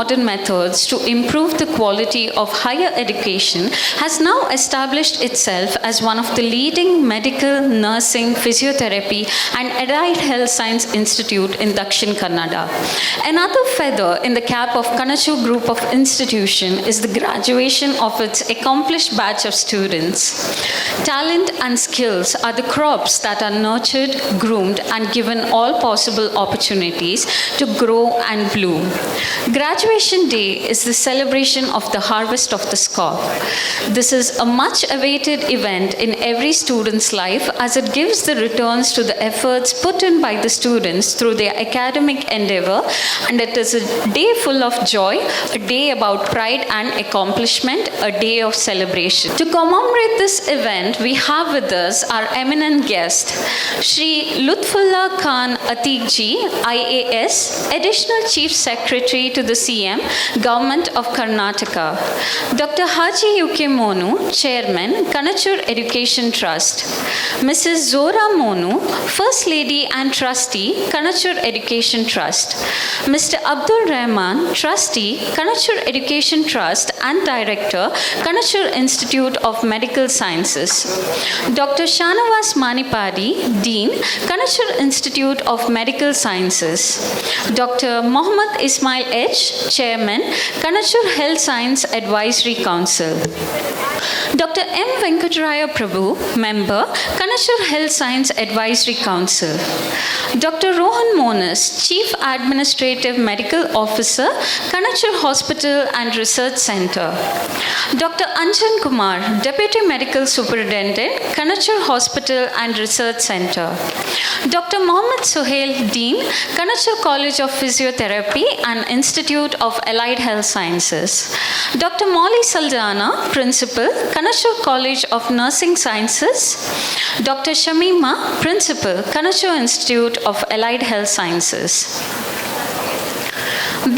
modern methods to improve the quality of higher education has now established itself as one of the leading medical, nursing, physiotherapy, and allied health science institute in Dakshin Kannada. Another feather in the cap of Kanachu Group of Institution is the graduation of its accomplished batch of students. Talent and skills are the crops that are nurtured, groomed, and given all possible opportunities to grow and bloom. Graduation Day is the celebration of the harvest of the scop. This is a much awaited event in every student's life as it gives the returns to the efforts put in by the students through their academic endeavor, and it is a day full of joy, a day about pride and accomplishment, a day of celebration. To commemorate this event, we have with us our eminent guest, Shri Lutfullah Khan Atiq Ji, IAS, Additional Chief Secretary to the CM, Government of Karnataka. Dr. Haji UK Monu, Chairman, Kanachur Education Trust. Mrs. Zora Monu, First Lady and Trustee, Kanachur Education Trust. Mr. Abdul Rahman, Trustee, Kanachur Education Trust and Director, Kanachur Institute of Medical Sciences. Dr. Shanavas Manipadi, Dean, Kanachur Institute of Medical Sciences. Dr. Mohammad Ismail H., Chairman, Kanachur Health Science Advisory Council. Dr. M. Venkataraya Prabhu, Member, Kanachur Health Science Advisory Council. Dr. Rohan Monas, Chief Administrative Medical Officer, Kanachur Hospital and Research Center. Dr. Anjan Kumar, Deputy Medical Superintendent, Kanachur Hospital and Research Center. Dr. Mohammad Suhail, Dean, Kanachur College of Physiotherapy and Institute of Allied Health Sciences. Dr. Molly Saldana, Principal, Kanachur College of Nursing Sciences. Dr. Shamima, Principal, Kanachur Institute of Allied Health Sciences.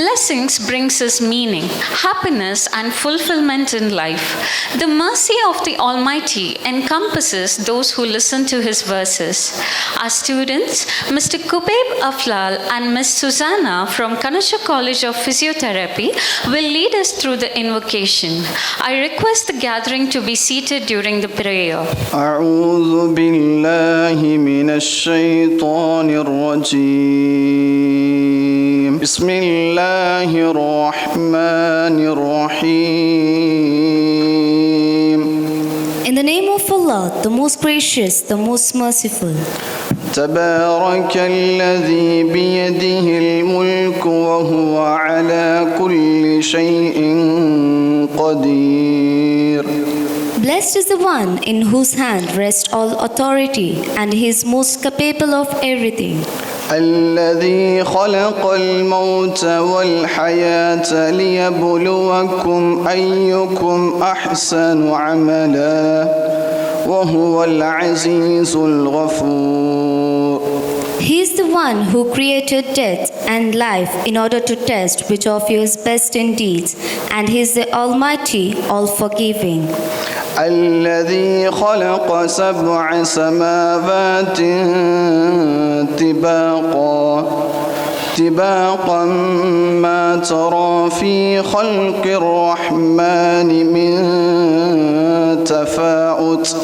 Blessings brings us meaning, happiness and fulfillment in life. The mercy of the Almighty encompasses those who listen to His verses. Our students, Mr. Kubeb Aflal and Ms. Susanna from Kanachur College of Physiotherapy will lead us through the invocation. I request the gathering to be seated during the prayer. أعوذ بالله من الشيطان الرجيم بسم الله الرحمن الرحيم. In the name of Allah, the most gracious, the most merciful. تبارك الذي بيده الملك وهو على كل شيء قدير. Blessed is the one in whose hand rests all authority, and he is most capable of everything. الذي خلق الموت والحياة ليبلوكم أيكم أحسن عملا وهو العزيز الغفور. He is the one who created death and life in order to test which of you is best in deeds, and he is the Almighty, all-forgiving. الذي خلق سبع سماوات طباقا ما ترى في خلق الرحمن من تفاؤت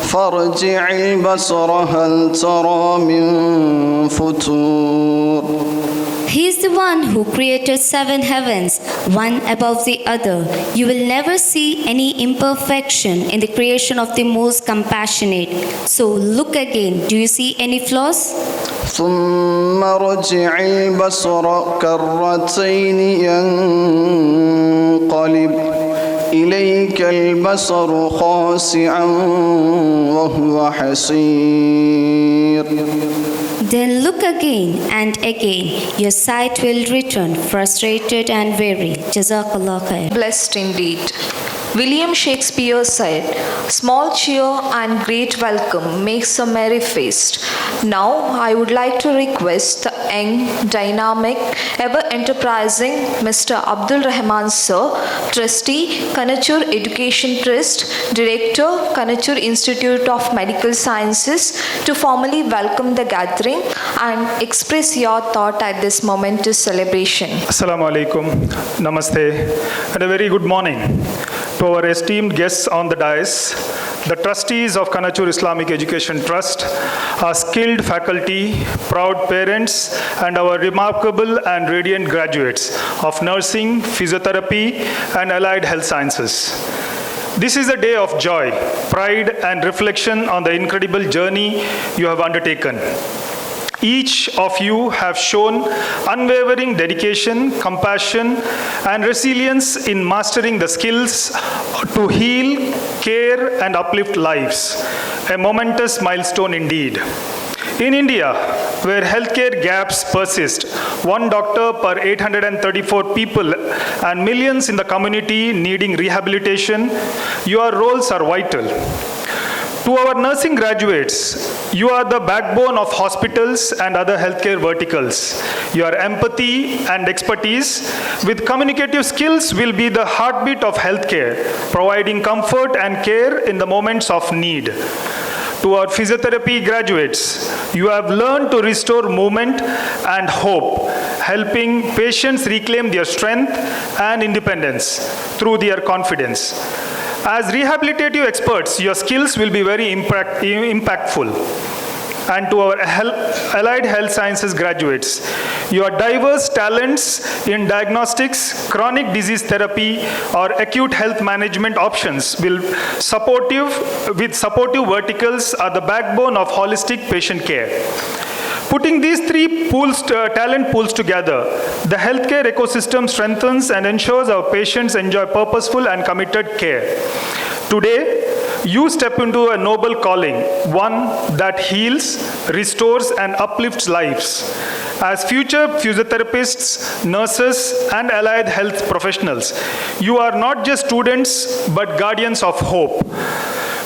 فارجع البصر هل ترى من فطور. He is the one who created 7 heavens, one above the other. You will never see any imperfection in the creation of the most compassionate. So look again. Do you see any flaws? ثم رجع البصر كرتين ينقلب إليك البصر خاسعا وهو حسير. Then look again and again. Your sight will return frustrated and weary. Jazakallah khair. Blessed indeed. William Shakespeare said, "Small cheer and great welcome makes a merry feast." Now, I would like to request the young, dynamic, ever-enterprising Mr. Abdul Rahman Sir, Trustee, Kanachur Education Trust, Director, Kanachur Institute of Medical Sciences, to formally welcome the gathering and express your thought at this momentous celebration. Assalamu alaikum, namaste, and a very good morning to our esteemed guests on the dais, the trustees of Kanachur Islamic Education Trust, our skilled faculty, proud parents, and our remarkable and radiant graduates of nursing, physiotherapy, and allied health sciences. This is a day of joy, pride, and reflection on the incredible journey you have undertaken. Each of you have shown unwavering dedication, compassion, and resilience in mastering the skills to heal, care, and uplift lives. A momentous milestone indeed. In India, where healthcare gaps persist, one doctor per 834 people and millions in the community needing rehabilitation, your roles are vital. To our nursing graduates, you are the backbone of hospitals and other healthcare verticals. Your empathy and expertise with communicative skills will be the heartbeat of healthcare, providing comfort and care in the moments of need. To our physiotherapy graduates, you have learned to restore movement and hope, helping patients reclaim their strength and independence through their confidence. As rehabilitative experts, your skills will be very impactful. And to our allied health sciences graduates, your diverse talents in diagnostics, chronic disease therapy, or acute health management options with supportive verticals are the backbone of holistic patient care. Putting these three talent pools together, the healthcare ecosystem strengthens and ensures our patients enjoy purposeful and committed care. Today, you step into a noble calling, one that heals, restores, and uplifts lives. As future physiotherapists, nurses, and allied health professionals, you are not just students, but guardians of hope,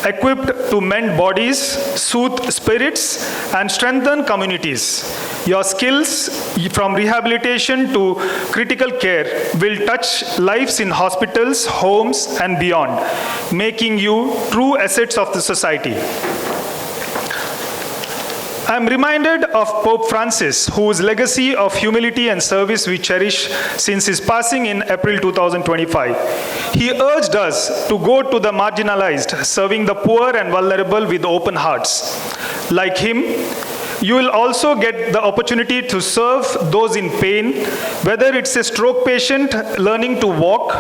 equipped to mend bodies, soothe spirits, and strengthen communities. Your skills, from rehabilitation to critical care, will touch lives in hospitals, homes, and beyond, making you true assets of the society. I am reminded of Pope Francis, whose legacy of humility and service we cherish since his passing in April 2025. He urged us to go to the marginalized, serving the poor and vulnerable with open hearts. Like him, you will also get the opportunity to serve those in pain, whether it's a stroke patient learning to walk,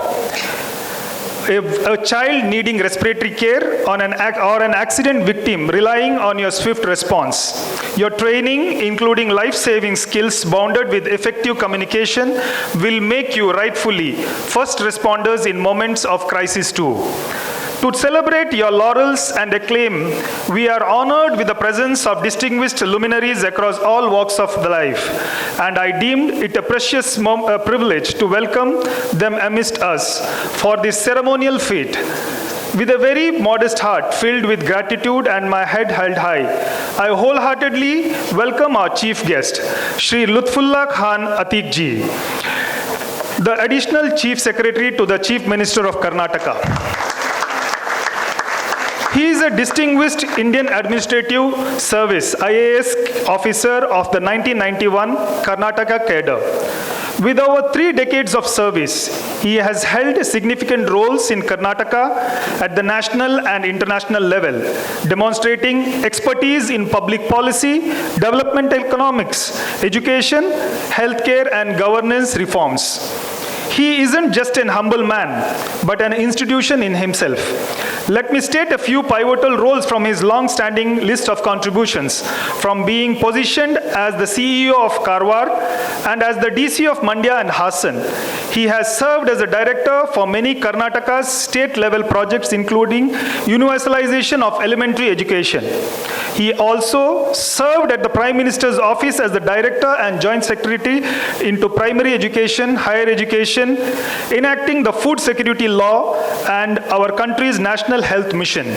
a child needing respiratory care, or an accident victim relying on your swift response. Your training, including life-saving skills bounded with effective communication, will make you rightfully first responders in moments of crisis too. To celebrate your laurels and acclaim, we are honored with the presence of distinguished luminaries across all walks of the life, and I deemed it a precious privilege to welcome them amidst us for this ceremonial feat. With a very modest heart filled with gratitude and my head held high, I wholeheartedly welcome our chief guest, Shri Lutfullah Khan Atiq Ji, the Additional Chief Secretary to the Chief Minister of Karnataka. He is a distinguished Indian Administrative Service IAS officer of the 1991 Karnataka cadre. With over 3 decades of service, he has held significant roles in Karnataka at the national and international level, demonstrating expertise in public policy, developmental economics, education, healthcare, and governance reforms. He isn't just an humble man, but an institution in himself. Let me state a few pivotal roles from his long-standing list of contributions, from being positioned as the CEO of Karwar and as the DC of Mandya and Hassan. He has served as a director for many Karnataka's state-level projects, including universalization of elementary education. He also served at the Prime Minister's office as the Director and Joint Secretary into Primary Education, Higher Education, enacting the Food Security Law and our country's National Health Mission.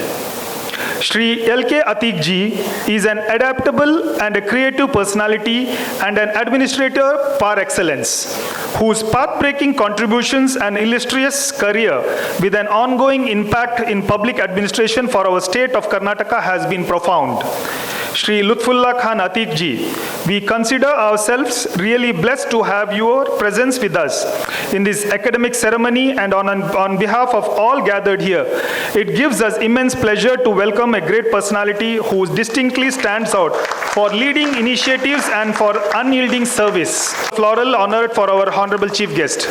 Shri L.K. Atik ji is an adaptable and a creative personality and an administrator par excellence, whose path-breaking contributions and illustrious career with an ongoing impact in public administration for our state of Karnataka has been profound. Shri Lutfullah Khan Atik ji, we consider ourselves really blessed to have your presence with us in this academic ceremony, and on behalf of all gathered here, it gives us immense pleasure to welcome a great personality who distinctly stands out for leading initiatives and for unyielding service. Floral honored for our Honorable Chief Guest.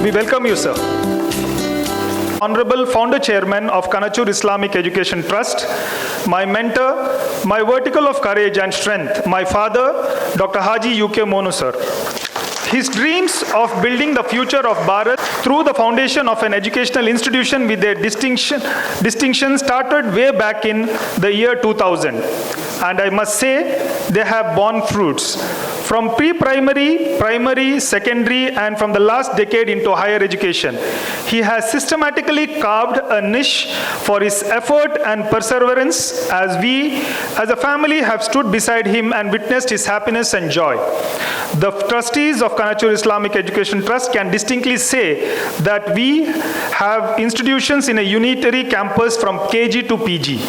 We welcome you, sir. Honorable Founder Chairman of Kanachur Islamic Education Trust, my mentor, my vertical of courage and strength, my father, Dr. Haji UK Monu, sir. His dreams of building the future of Bharat through the foundation of an educational institution with their distinction started way back in the year 2000. And I must say, they have borne fruits. From pre-primary, primary, secondary, and from the last decade into higher education, he has systematically carved a niche for his effort and perseverance as we, as a family, have stood beside him and witnessed his happiness and joy. The trustees of Kanachur Islamic Education Trust can distinctly say that we have institutions in a unitary campus from KG to PG.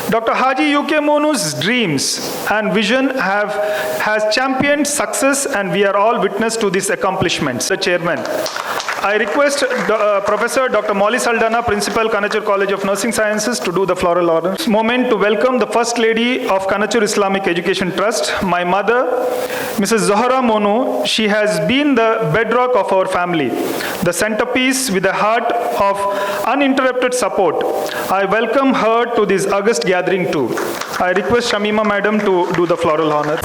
Dr. Haji UK Monu's dreams and vision has championed success, and we are all witness to these accomplishments. The Chairman, I request Professor Dr. Molly Saldana, Principal, Kanachur College of Nursing Sciences, to do the floral honors. Moment to welcome the First Lady of Kanachur Islamic Education Trust, my mother, Mrs. Zohra Monu. She has been the bedrock of our family, the centerpiece with a heart of uninterrupted support. I welcome her to this august gathering too. I request Shamima Madam to do the floral honor.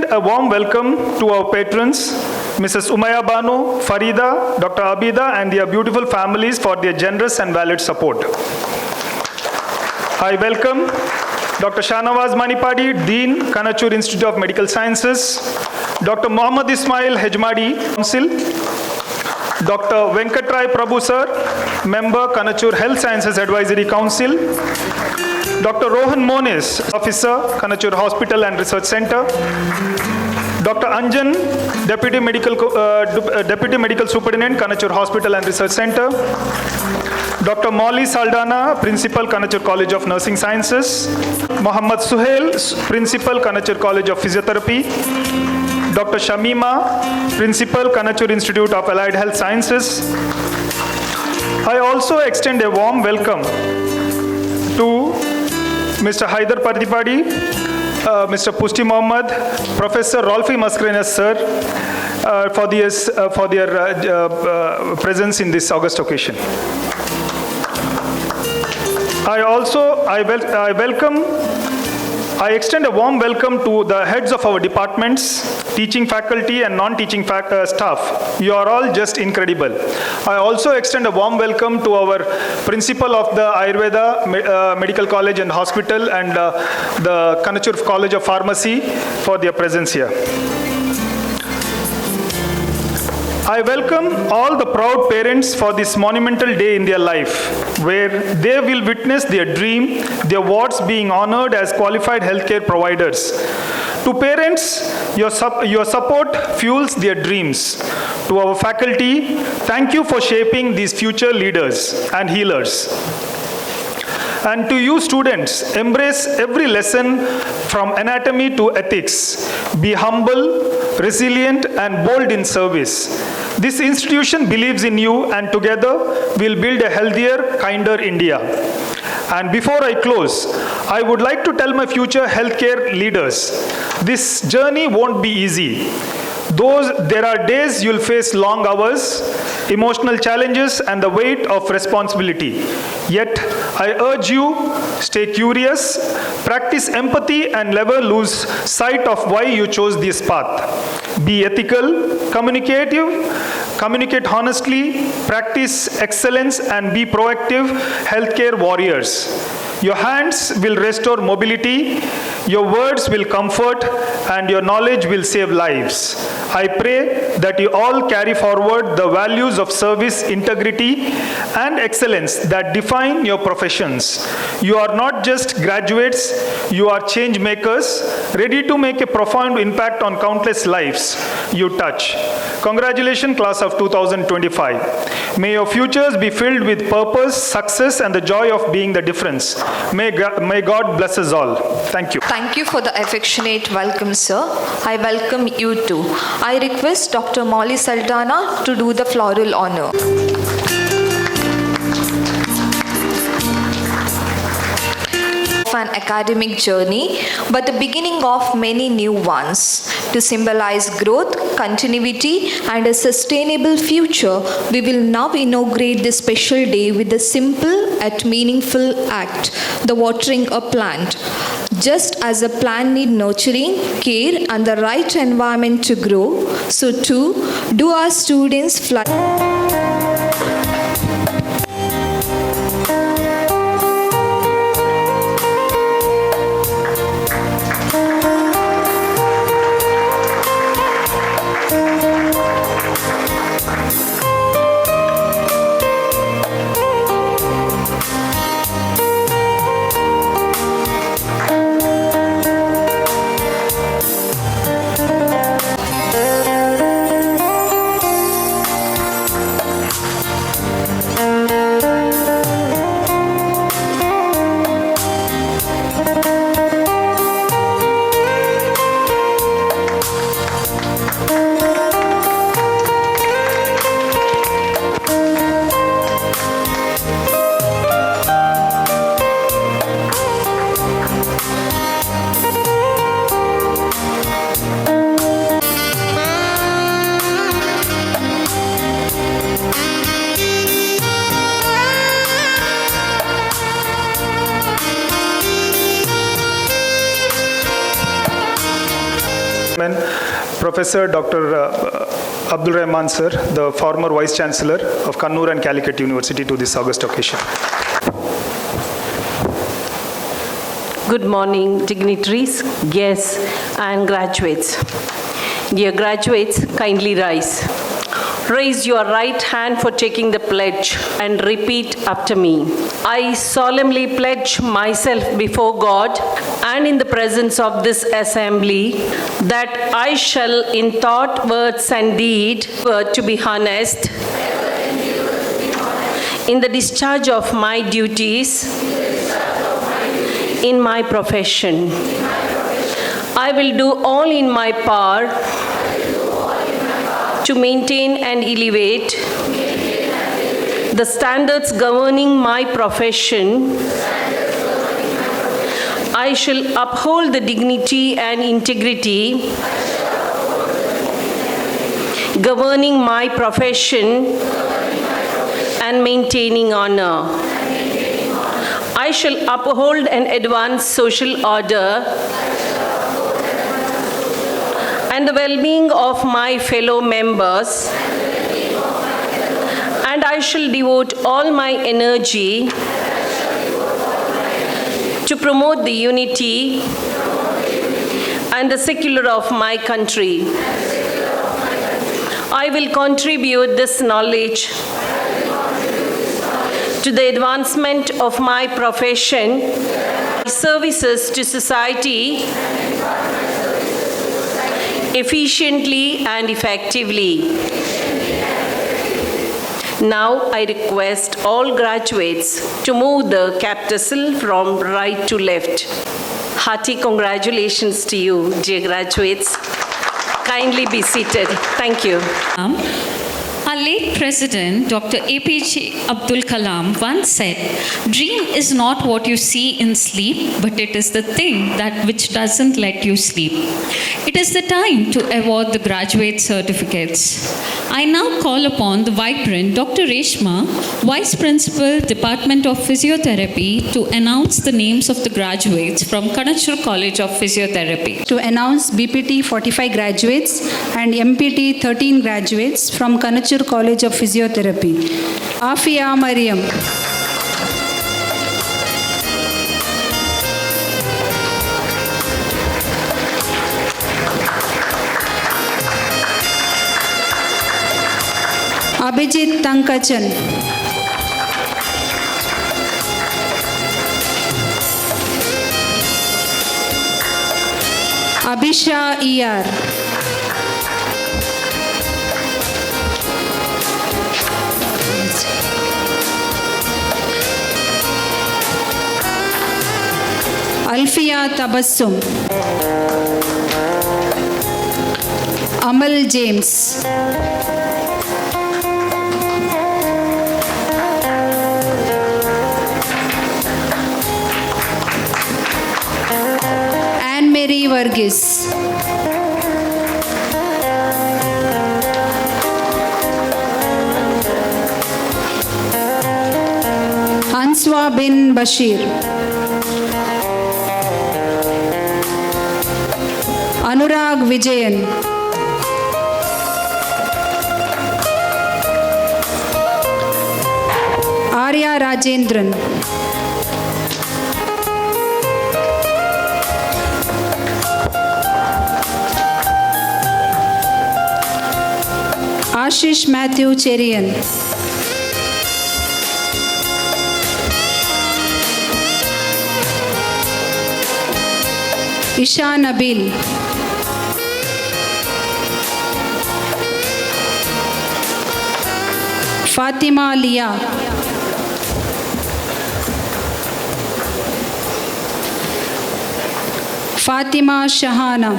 A warm welcome to our patrons, Mrs. Umaya Banu, Farida, Dr. Abida, and their beautiful families for their generous and valid support. I welcome Dr. Shanawaz Manipadi, Dean, Kanachur Institute of Medical Sciences, Dr. Muhammad Ismail Hejmadi, Council, Dr. Venkatrai Prabhu Sir, Member, Kanachur Health Sciences Advisory Council, Dr. Rohan Monis, Officer, Kanachur Hospital and Research Center, Dr. Anjan, Deputy Medical Superintendent, Kanachur Hospital and Research Center, Dr. Molly Saldana, Principal, Kanachur College of Nursing Sciences, Muhammad Suhail, Principal, Kanachur College of Physiotherapy, Dr. Shamima, Principal, Kanachur Institute of Allied Health Sciences. I also extend a warm welcome to Mr. Haidar Partipadi, Mr. Pusti Mohammad, Professor Rolfi Mascarenhas, sir, for their presence in this august occasion. I extend a warm welcome to the heads of our departments, teaching faculty and non-teaching staff. You are all just incredible. I also extend a warm welcome to our principal of the Ayurveda Medical College and Hospital and the Kanachur College of Pharmacy for their presence here. I welcome all the proud parents for this monumental day in their life, where they will witness their dream, their wards being honored as qualified healthcare providers. To parents, your support fuels their dreams. To our faculty, thank you for shaping these future leaders and healers. And to you students, embrace every lesson from anatomy to ethics. Be humble, resilient, and bold in service. This institution believes in you, and together we'll build a healthier, kinder India. And before I close, I would like to tell my future healthcare leaders, this journey won't be easy. There are days you'll face long hours, emotional challenges, and the weight of responsibility. Yet, I urge you, stay curious, practice empathy, and never lose sight of why you chose this path. Be ethical, communicate honestly, practice excellence, and be proactive healthcare warriors. Your hands will restore mobility, your words will comfort, and your knowledge will save lives. I pray that you all carry forward the values of service, integrity, and excellence that define your professions. You are not just graduates, you are change makers, ready to make a profound impact on countless lives you touch. Congratulations, class of 2025. May your futures be filled with purpose, success, and the joy of being the difference. May God bless us all. Thank you. Thank you for the affectionate welcome, sir. I welcome you too. I request Dr. Molly Saldana to do the floral honor. An academic journey, but the beginning of many new ones. To symbolize growth, continuity, and a sustainable future, we will now inaugurate this special day with a simple yet meaningful act, the watering a plant. Just as a plant needs nurturing, care, and the right environment to grow, so too do our students fly. Professor Dr. Abdul Rahman sir, the former Vice Chancellor of Kannur and Calicut University, to this august occasion. Good morning, dignitaries, guests, and graduates. Dear graduates, kindly rise. Raise your right hand for taking the pledge and repeat after me. I solemnly pledge myself before God and in the presence of this assembly that I shall in thought, words, and deed, to be honest, in the discharge of my duties in my profession. I will do all in my power to maintain and elevate the standards governing my profession. I shall uphold the dignity and integrity governing my profession and maintaining honor. I shall uphold and advance social order and the well-being of my fellow members, and I shall devote all my energy to promote the unity and the secular of my country. I will contribute this knowledge to the advancement of my profession, services to society, efficiently and effectively. Now I request all graduates to move the capital from right to left. Hearty congratulations to you, dear graduates. Kindly be seated. Thank you. Our late President, Dr. APJ Abdul Kalam, once said, "Dream is not what you see in sleep, but it is the thing which doesn't let you sleep." It is the time to award the graduate certificates. I now call upon the vibrant Dr. Reshma, Vice Principal, Department of Physiotherapy, to announce the names of the graduates from Kanachur College of Physiotherapy. To announce BPT 45 graduates and MPT 13 graduates from Kanachur College of Physiotherapy. Afia Mariam. Abhijit Tankachan. Abhisha ER. Alfia Tabassum. Amal James. Anne Marie Varghese. Answa bin Bashir. Anurag Vijayan. Arya Rajendran. Ashish Matthew Cherian. Isha Nabil. Fatima Lia. Fatima Shahana.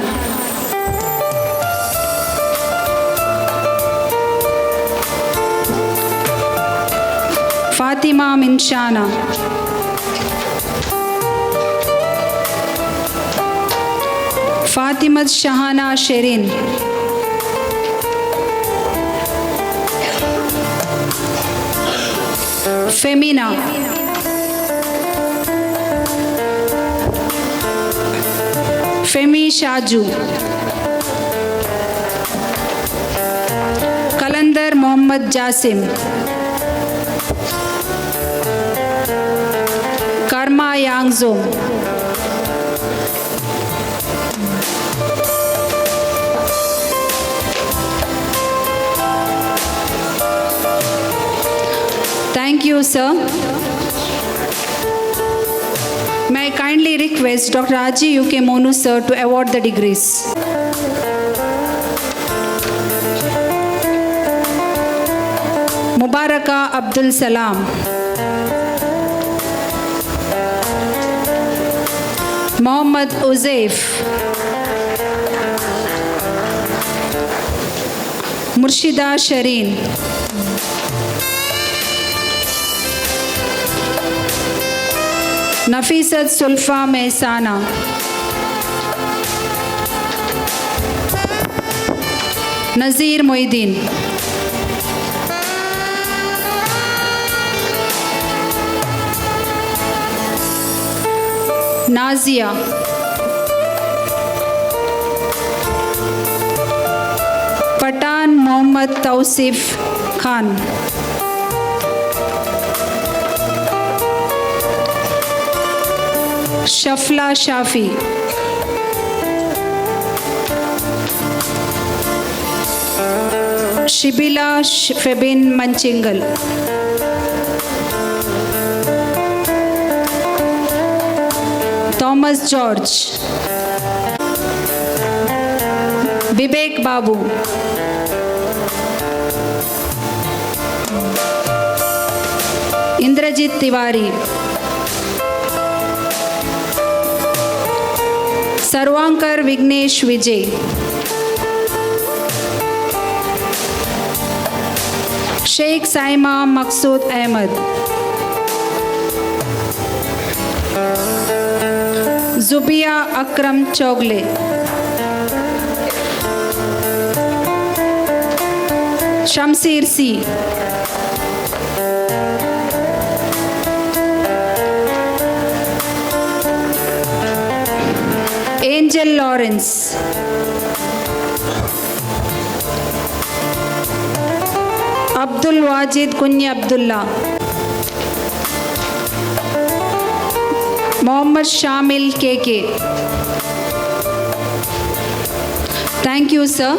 Fatima Minshana. Fatima Shahana Sherin. Femina. Femi Shaju. Kalandar Mohammad Jasim. Karma Yangzo. Thank you, sir. May I kindly request Dr. Aji UK Monu, sir, to award the degrees. Mubaraka Abdul Salam. Mohammad Uzaif. Murshida Shareen. Nafisat Sulfa Mehsana. Nazir Moideen. Nazia. Patan Mohammad Tausif Khan. Shafla Shafi. Shibila Febin Manchingal. Thomas George. Vivek Babu. Indrajit Tiwari. Sarvankar Vignesh Vijay. Sheikh Saima Maqsood Ahmed. Zubia Akram Chogle. Shamsir C. Angel Lawrence. Abdul Wajid Kunya Abdullah. Mohammad Shamil KK. Thank you, sir.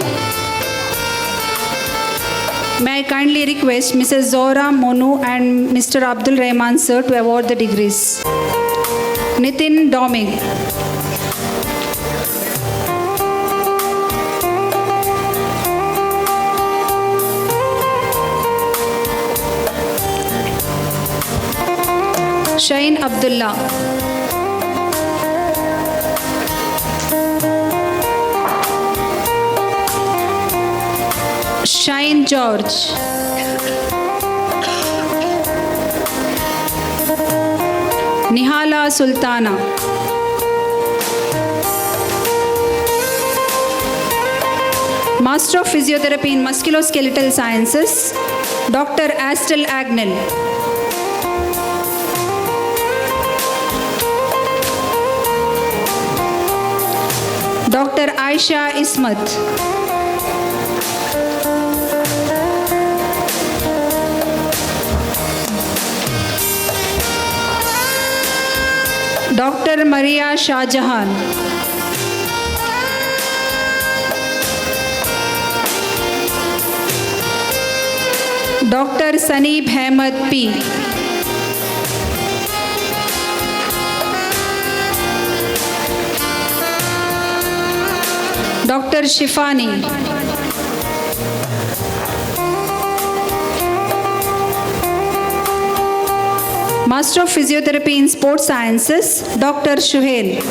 May I kindly request Mrs. Zora Monu and Mr. Abdul Rahman, sir, to award the degrees. Nitin Doming. Shain Abdullah. Shain George. Nihala Sultana. Master of Physiotherapy in Musculoskeletal Sciences, Dr. Astel Agnell. Dr. Aisha Ismat. Dr. Maria Shahjahan. Dr. Saneeb Ahmed P. Dr. Shifani. Master of Physiotherapy in Sports Sciences, Dr. Shuhail.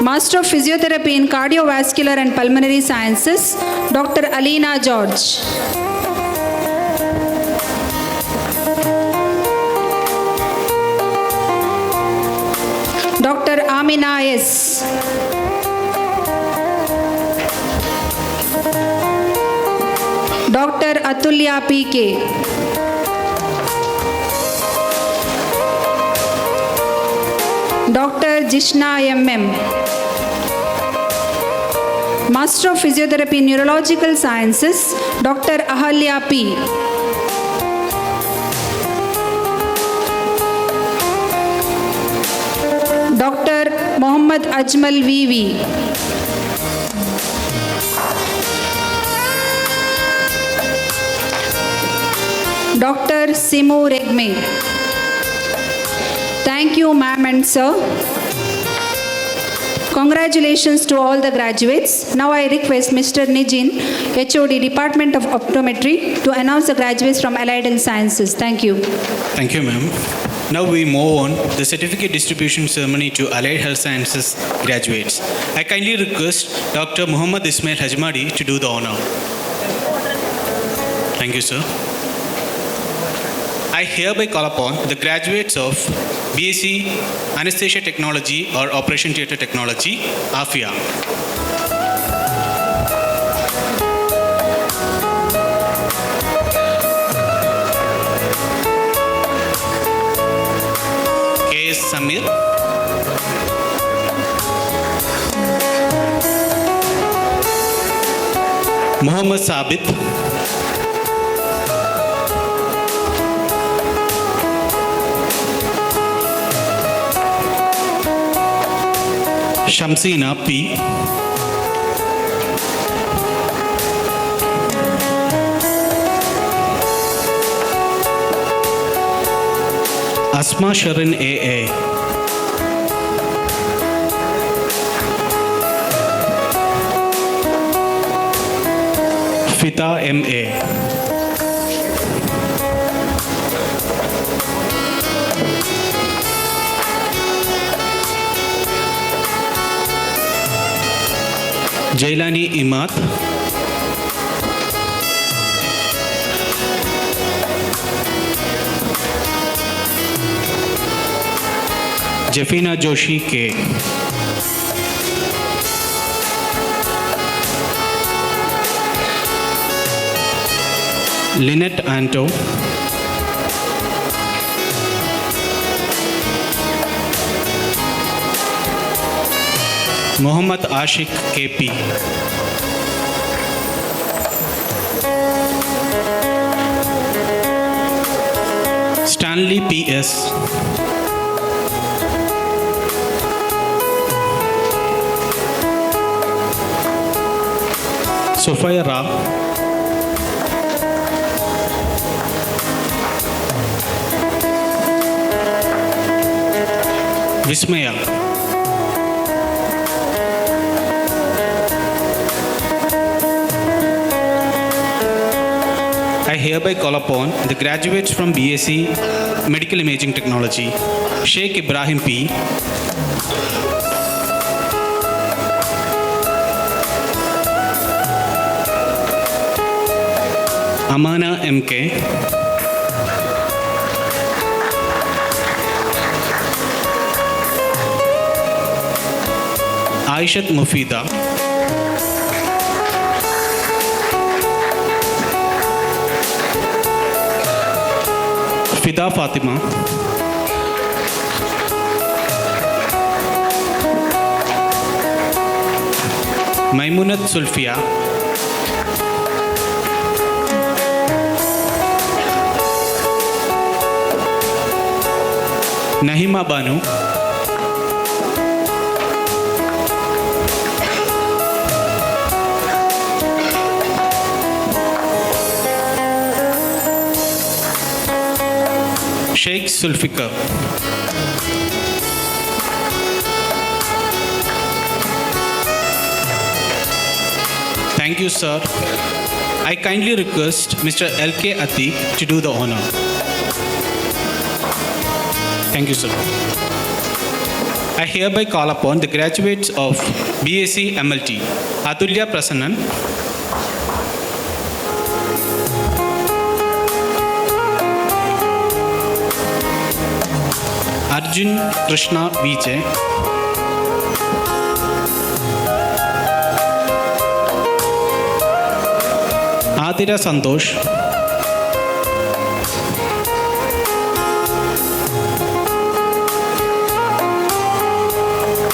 Master of Physiotherapy in Cardiovascular and Pulmonary Sciences, Dr. Alina George. Dr. Amina S. Dr. Atulya PK. Dr. Jishna MM. Master of Physiotherapy in Neurological Sciences, Dr. Ahalya P. Dr. Mohammad Ajmal VV. Dr. Simu Regme. Thank you, ma'am and sir. Congratulations to all the graduates. Now I request Mr. Nijin, HOD, Department of Optometry, to announce the graduates from Allied Health Sciences. Thank you. Thank you, ma'am. Now we move on the certificate distribution ceremony to Allied Health Sciences graduates. I kindly request Dr. Muhammad Ismail Hajmadi to do the honor. Thank you, sir. I hereby call upon the graduates of BSc Anesthesia Technology or Operation Theatre Technology, AFIA. K.S. Samir. Muhammad Sabit. Shamsina P. Asma Sharin AA. Fita MA. Jailani Imad, Jafina Joshi K, Lynette Anto, Muhammad Ashik KP, Stanley PS, Sophia Ra, Vismaya, I hereby call upon the graduates from BSc Medical Imaging Technology, Sheikh Ibrahim P, Amana MK, Aishat Mufida, Fida Fatima, Maimunat Sulfia, Nahima Banu, Sheikh Sulfikar, thank you, sir. I kindly request Mr. L.K. Atik to do the honor. Thank you, sir. I hereby call upon the graduates of BSc MLT, Atulya Prasannan, Arjun Krishna Vijay, Adira Santosh,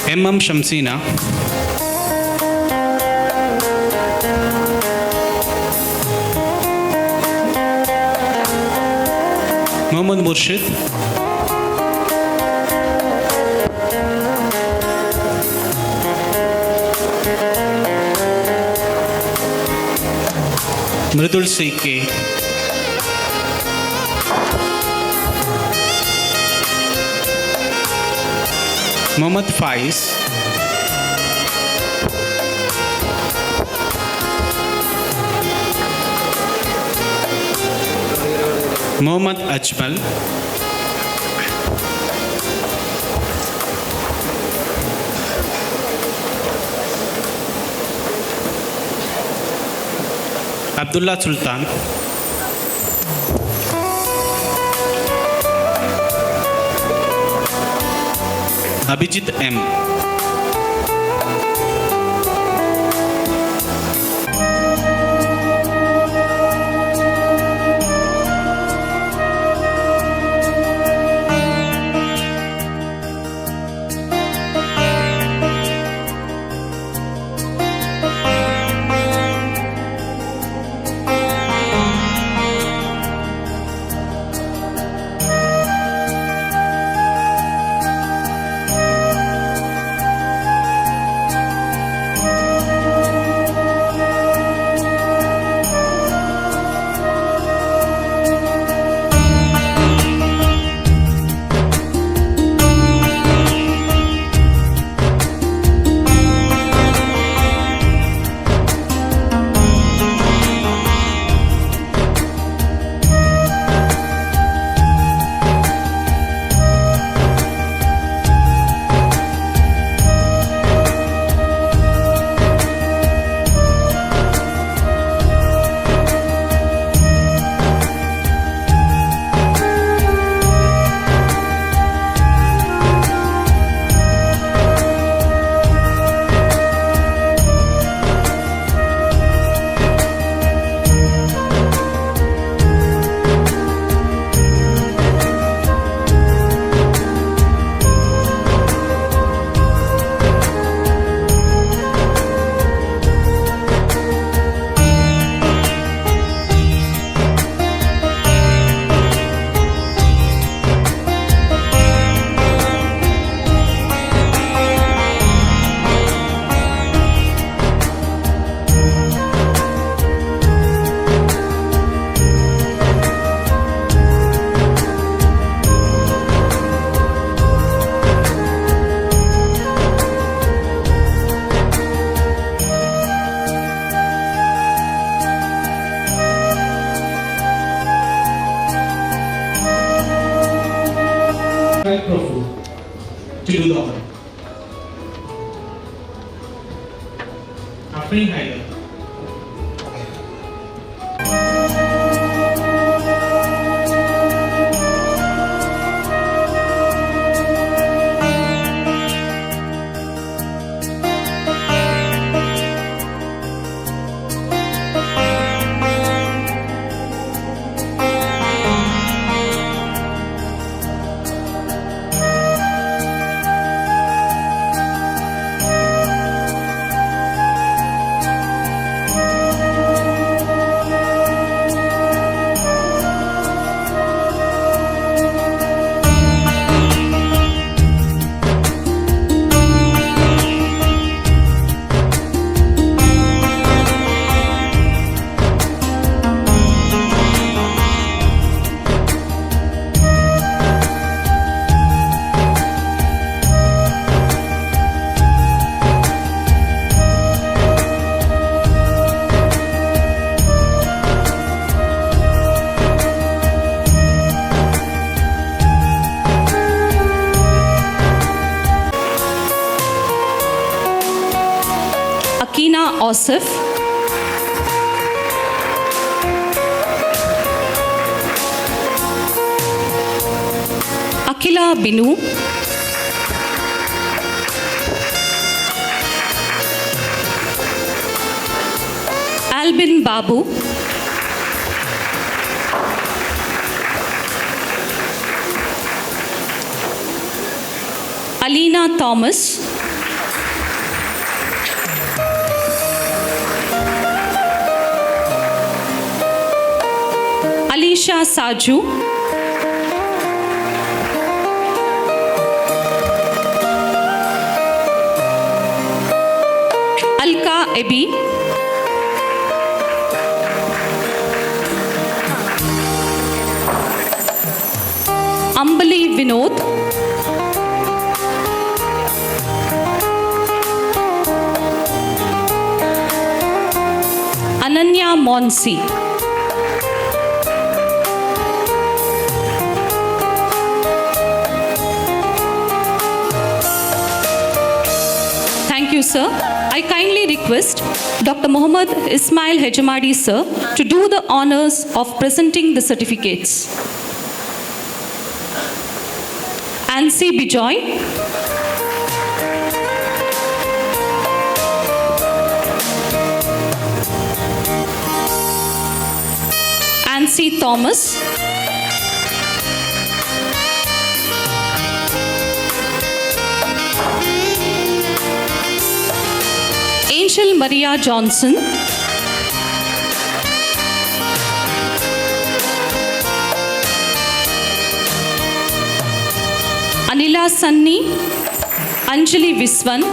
MM Shamsina, Mohammad Murshid, Mridul C.K., Mohammad Faiz, Mohammad Ajmal, Abdullah Sultan, Abhijit M, Afrin Haider. Akina Osif, Akila Binu, Albin Babu, Alina Thomas, Alisha Saju, Alka Ebi, Ambali Vinod, Ananya Monsi. Thank you, sir. I kindly request Dr. Muhammad Ismail Hejamadi, sir, to do the honors of presenting the certificates. Ansi Bijoy, Ansi Thomas, Angel Maria Johnson, Anila Sunny, Anjali Viswan,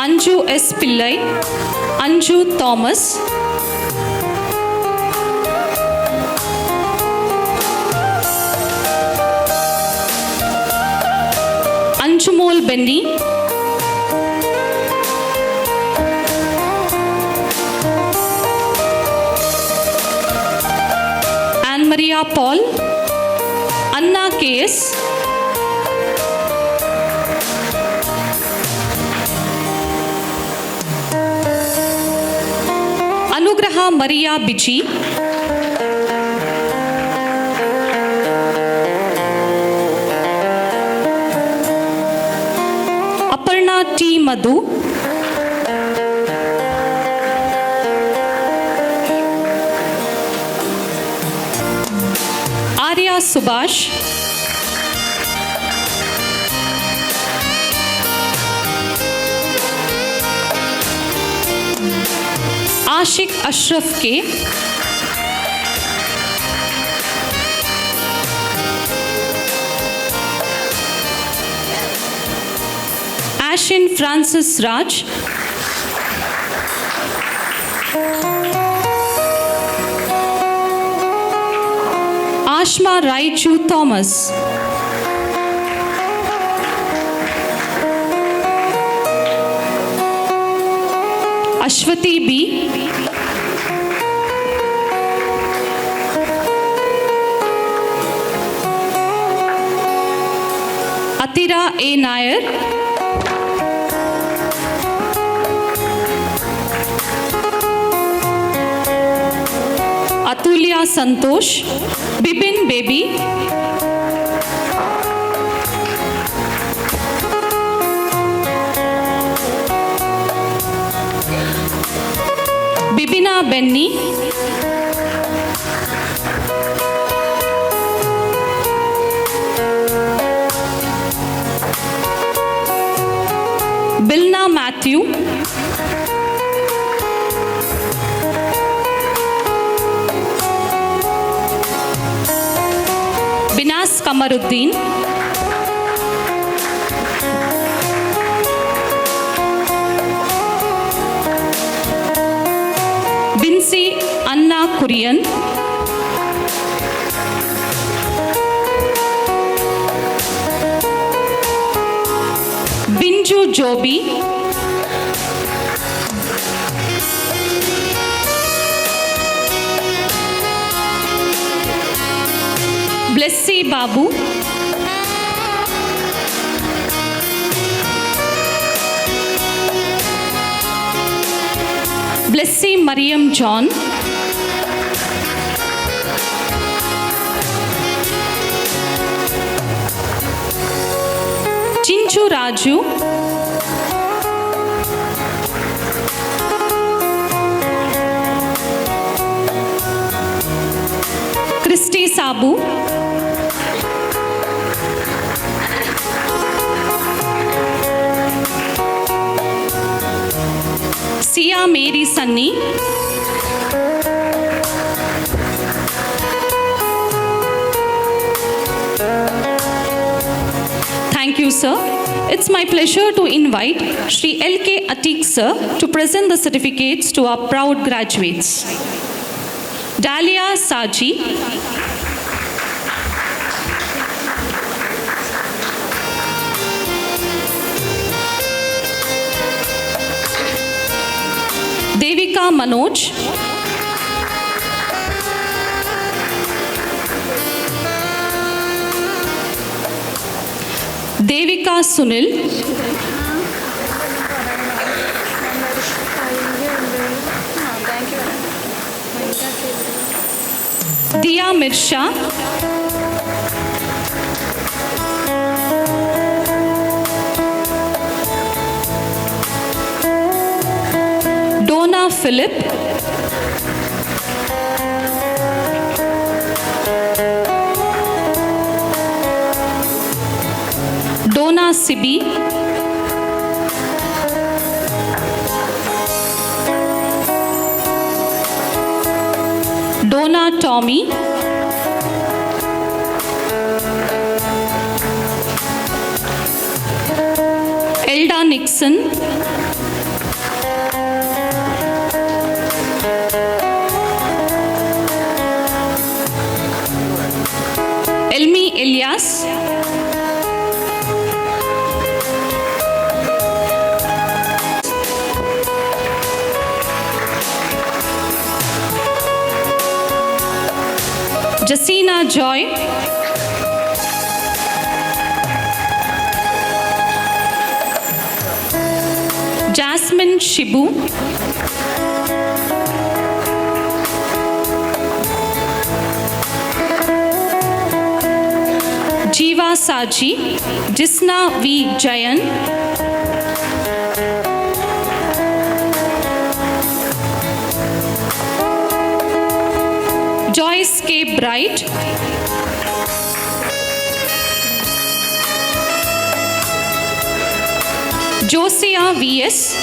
Anju S. Pillai, Anju Thomas, Anjumol Benny, Anne Maria Paul, Anna K.S., Anugraha Maria Biji, Aparna T. Madhu, Arya Subhash, Ashik Ashraf K, Ashin Francis Raj, Ashma Raichu Thomas, Ashwati B, A. Nair, Atulya Santosh, Bipin Baby, Bibina Benny, Bilna Matthew, Binas Kamaruddin, Binsi Anna Kurian, Binju Jobi, Blessy Babu, Blessy Mariam John, Chinchu Raju, Christy Sabu, Sia Mary Sunny, Thank you, sir. It's my pleasure to invite Shri L.K. Atik, sir, to present the certificates to our proud graduates. Dalia Saji, Devika Manoj, Devika Sunil, Dia Mirsha, Donna Philip, Donna Sibi, Donna Tommy, Elda Nixon, Elmi Elias, Jacina Joy, Jasmine Shibu, Jiva Saji, Jisna V. Jayan, Joyce K. Bright, Josiah V.S.,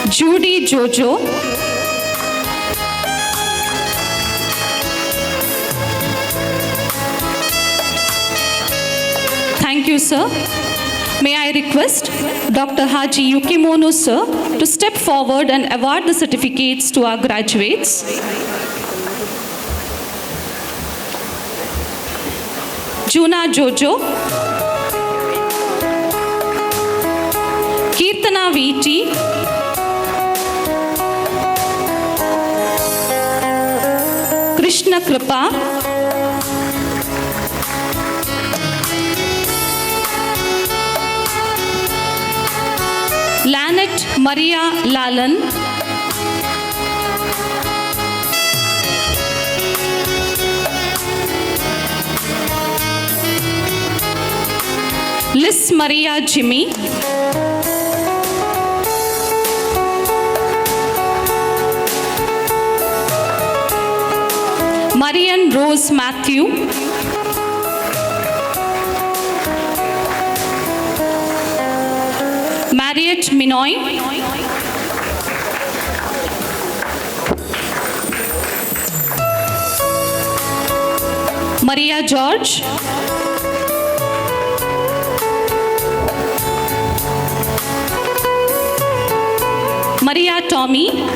Judy Jojo, Thank you, sir. May I request Dr. Haji Yukimono, sir, to step forward and award the certificates to our graduates. Juna Jojo, Kirtana VT, Krishna Kripa, Lanet Maria Lalan, Liz Maria Jimmy, Marian Rose Matthew, Marriott Minoy, Maria George, Maria Tommy,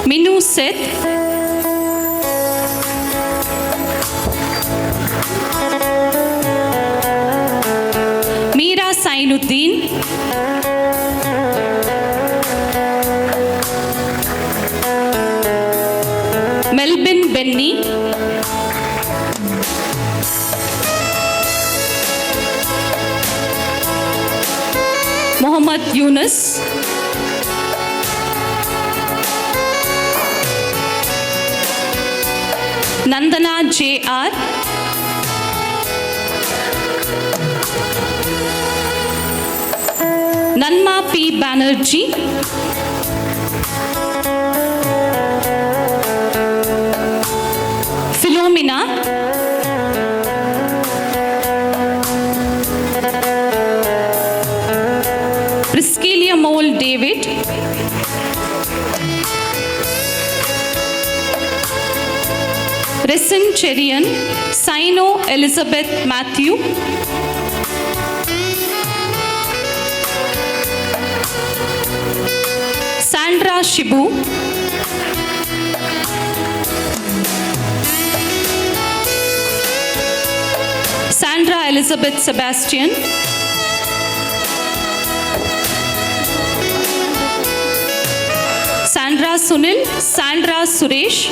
Minu Seth, Meera Sainuddin, Melvin Benny, Muhammad Yunus, Nandana J.R., Nanma P. Banerjee, Philomena, Priscilla Mole David, Resin Cherian, Sino Elizabeth Matthew, Sandra Shibu, Sandra Elizabeth Sebastian, Sandra Sunil, Sandra Suresh,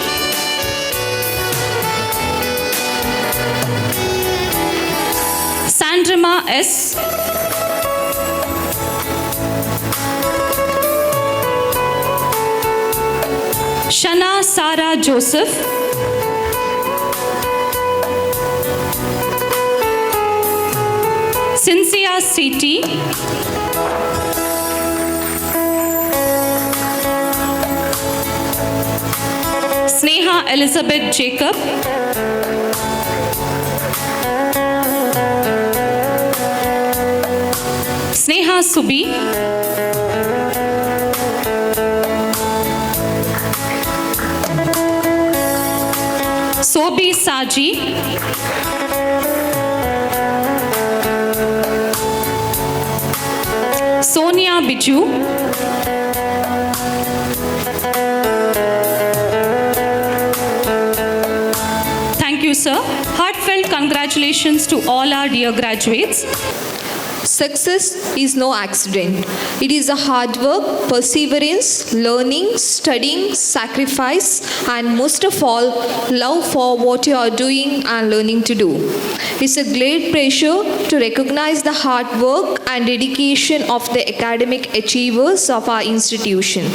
Sandrima S., Shana Sarah Joseph, Cynthia C.T., Sneha Elizabeth Jacob, Sneha Subi, Sobi Saji, Sonia Biju, thank you, sir. Heartfelt congratulations to all our dear graduates. Success is no accident. It is a hard work, perseverance, learning, studying, sacrifice, and most of all, love for what you are doing and learning to do. It's a great pleasure to recognize the hard work and dedication of the academic achievers of our institution.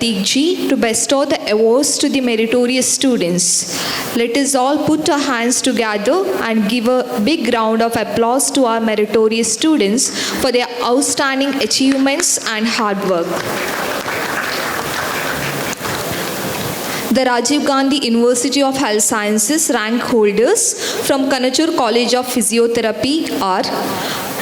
Ji, to bestow the awards to the meritorious students. Let us all put our hands together and give a big round of applause to our meritorious students for their outstanding achievements and hard work. The Rajiv Gandhi University of Health Sciences rank holders from Kanachur College of Physiotherapy are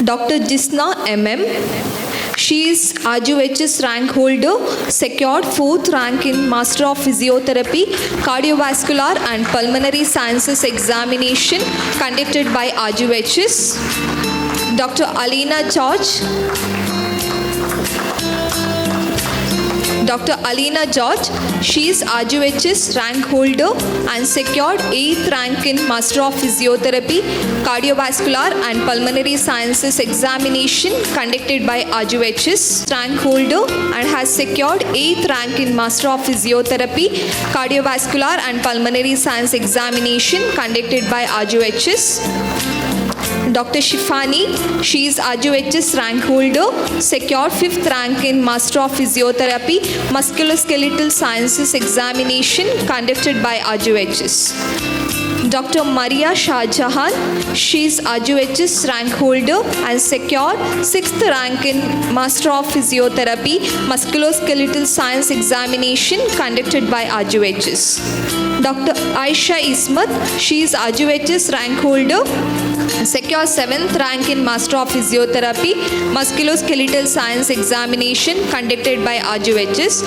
Dr. Jisna MM. She is RGHS rank holder, secured 4th rank in Master of Physiotherapy, Cardiovascular and Pulmonary Sciences examination conducted by RGHS. Dr. Alina George. Dr. Alina George, she is RGHS rank holder and secured 8th rank in Master of Physiotherapy, Cardiovascular and Pulmonary Sciences examination conducted by RGHS rank holder and has secured 8th rank in Master of Physiotherapy, Cardiovascular and Pulmonary Science examination conducted by RGHS. Dr. Shifani, she is RGHS rank holder, secured 5th rank in Master of Physiotherapy, Musculoskeletal Sciences examination conducted by RGHS. Dr. Maria Shahjahan, she is RGHS rank holder and secured 6th rank in Master of Physiotherapy, Musculoskeletal Science examination conducted by RGHS. Dr. Aisha Ismat, she is RGHS rank holder, secure 7th rank in Master of Physiotherapy, Musculoskeletal Science examination conducted by RGHS.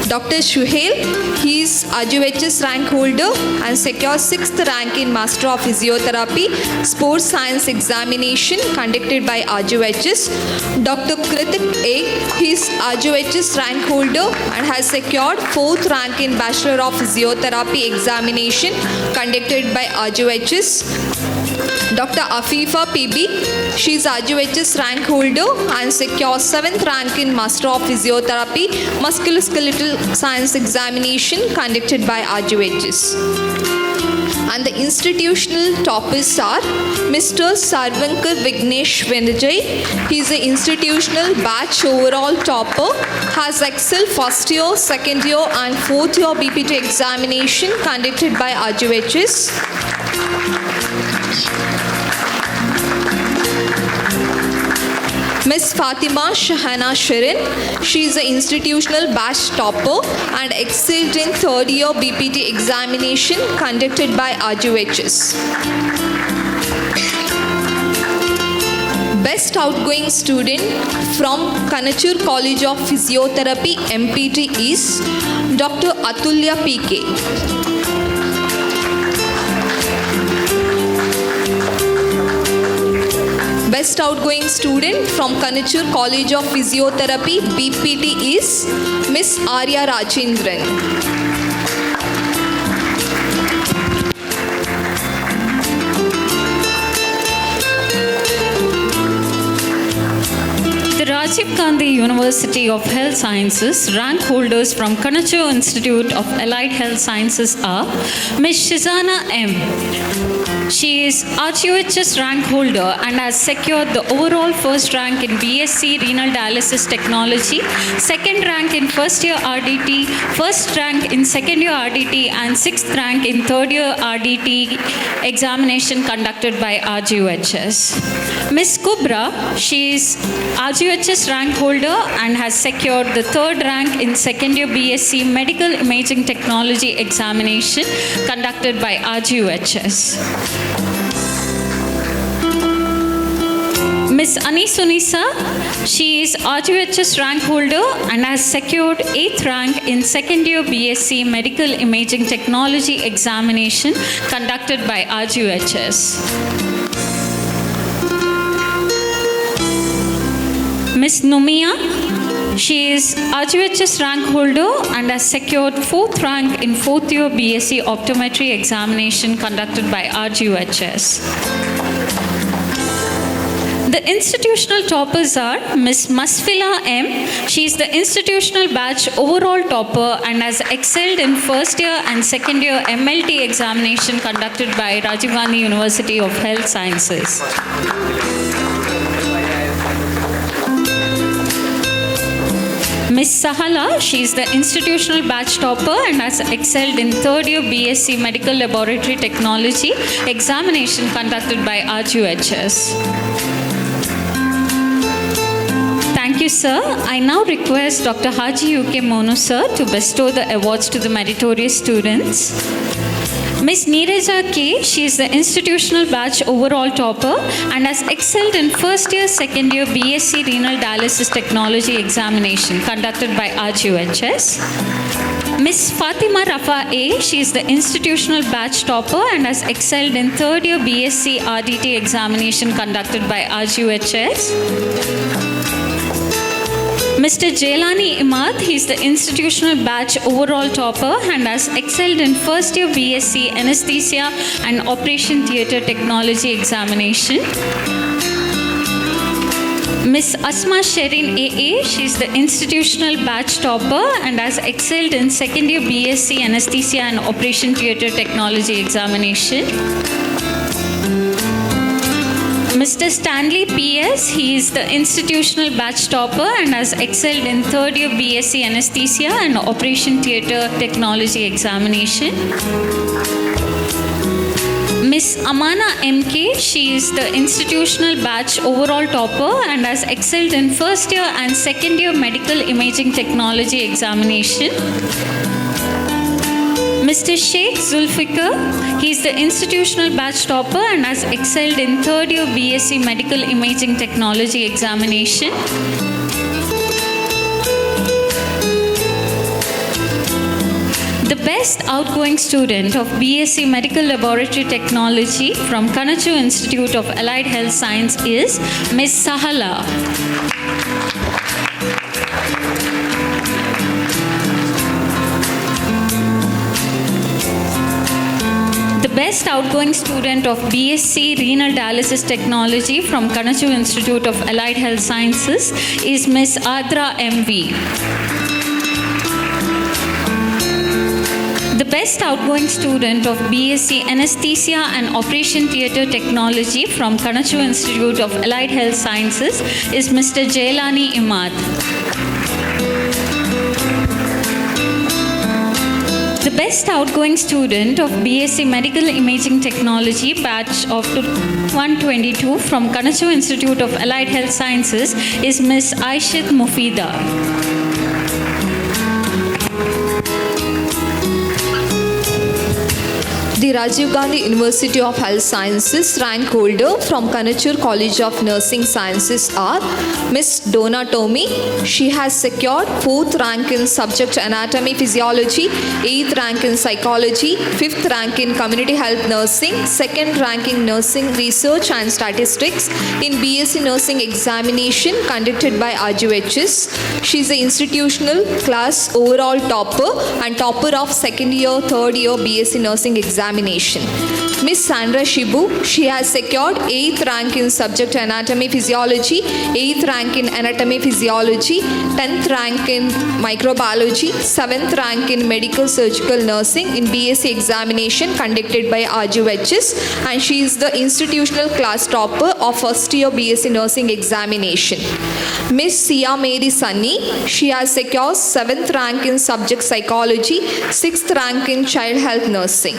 Dr. Shuhail, he is RGHS rank holder and secure 6th rank in Master of Physiotherapy, Sports Science examination conducted by RGHS. Dr. Kritik A, he is RGHS rank holder and has secured 4th rank in Bachelor of Physiotherapy examination conducted by RGHS. Dr. Afifa PB, she is RGHS rank holder and secures 7th rank in Master of Physiotherapy, Musculoskeletal Science examination conducted by RGHS. And the institutional toppers are Mr. Sarvankar Vignesh Venajay. He is the institutional batch overall topper, has excelled first year, second year and fourth year BPT examination conducted by RGHS. Ms. Fatima Shahana Shirin, she is the institutional batch topper and excelled in third year BPT examination conducted by RGHS. Best outgoing student from Kanachur College of Physiotherapy MPT is Dr. Atulya PK. Best outgoing student from Kanachur College of Physiotherapy BPT is Miss Arya Rajendran. The Rajiv Gandhi University of Health Sciences rank holders from Kanachur Institute of Allied Health Sciences are Ms. Shizana M. She is RGHS rank holder and has secured the overall first rank in BSc Renal Dialysis Technology, second rank in first year RDT, first rank in second year RDT and sixth rank in third year RDT examination conducted by RGHS. Ms. Kubra, she is RGHS rank holder and has secured the third rank in second year BSc Medical Imaging Technology examination conducted by RGHS. Ms. Anisunisa, she is RGHS rank holder and has secured 8th rank in second year BSc Medical Imaging Technology examination conducted by RGHS. Ms. Numia, she is RGHS rank holder and has secured 4th rank in 4th year BSc Optometry examination conducted by RGHS. The institutional toppers are Ms. Masfila M. She is the institutional batch overall topper and has excelled in first year and second year MLT examination conducted by Rajiv Gandhi University of Health Sciences. Ms. Sahala, she is the institutional batch topper and has excelled in third year BSc Medical Laboratory Technology examination conducted by RGHS. Thank you, sir. I now request Dr. Haji UK Monu, sir, to bestow the awards to the meritorious students. Ms. Neeraja K, she is the institutional batch overall topper and has excelled in first year, second year BSc Renal Dialysis Technology examination conducted by RGHS. Ms. Fatima Rafa A, she is the institutional batch topper and has excelled in third year BSc RDT examination conducted by RGHS. Mr. Jailani Imad, he is the institutional batch overall topper and has excelled in first year BSc Anesthesia and Operation Theatre Technology examination. Miss Asma Sherin AA, she is the institutional batch topper and has excelled in second year BSc Anesthesia and Operation Theatre Technology examination. Mr. Stanley PS, he is the institutional batch topper and has excelled in third year BSc Anesthesia and Operation Theatre Technology examination. Miss Amana MK, she is the institutional batch overall topper and has excelled in first year and second year medical imaging technology examination. Mr. Sheikh Zulfikar, he is the institutional batch topper and has excelled in third year BSc medical imaging technology examination. The best outgoing student of BSc Medical Laboratory Technology from Kanachu Institute of Allied Health Science is Ms. Sahala. The best outgoing student of BSc Renal Dialysis Technology from Kanachu Institute of Allied Health Sciences is Ms. Adra MV. The best outgoing student of BSc Anesthesia and Operation Theatre Technology from Kanachu Institute of Allied Health Sciences is Mr. Jailani Imad. The best outgoing student of BSc Medical Imaging Technology batch of 122 from Kanachu Institute of Allied Health Sciences is Ms. Aishit Mufida. The Rajiv Gandhi University of Health Sciences rank holder from Kanachur College of Nursing Sciences are Miss Donna Tommy. She has secured 4th rank in subject Anatomy Physiology, 8th rank in Psychology, 5th rank in Community Health Nursing, 2nd rank in Nursing Research and Statistics in BSc Nursing examination conducted by RGHS. She is the institutional class overall topper and topper of 2nd year, 3rd year BSc Nursing examination. Miss Sandra Shibu, she has secured 8th rank in subject Anatomy Physiology, 8th rank in Anatomy Physiology, 10th rank in Microbiology, 7th rank in Medical Surgical Nursing in BSc examination conducted by RGHS, and she is the institutional class topper of first year BSc Nursing examination. Miss Sia Mary Sunny, she has secured 7th rank in subject Psychology, 6th rank in Child Health Nursing.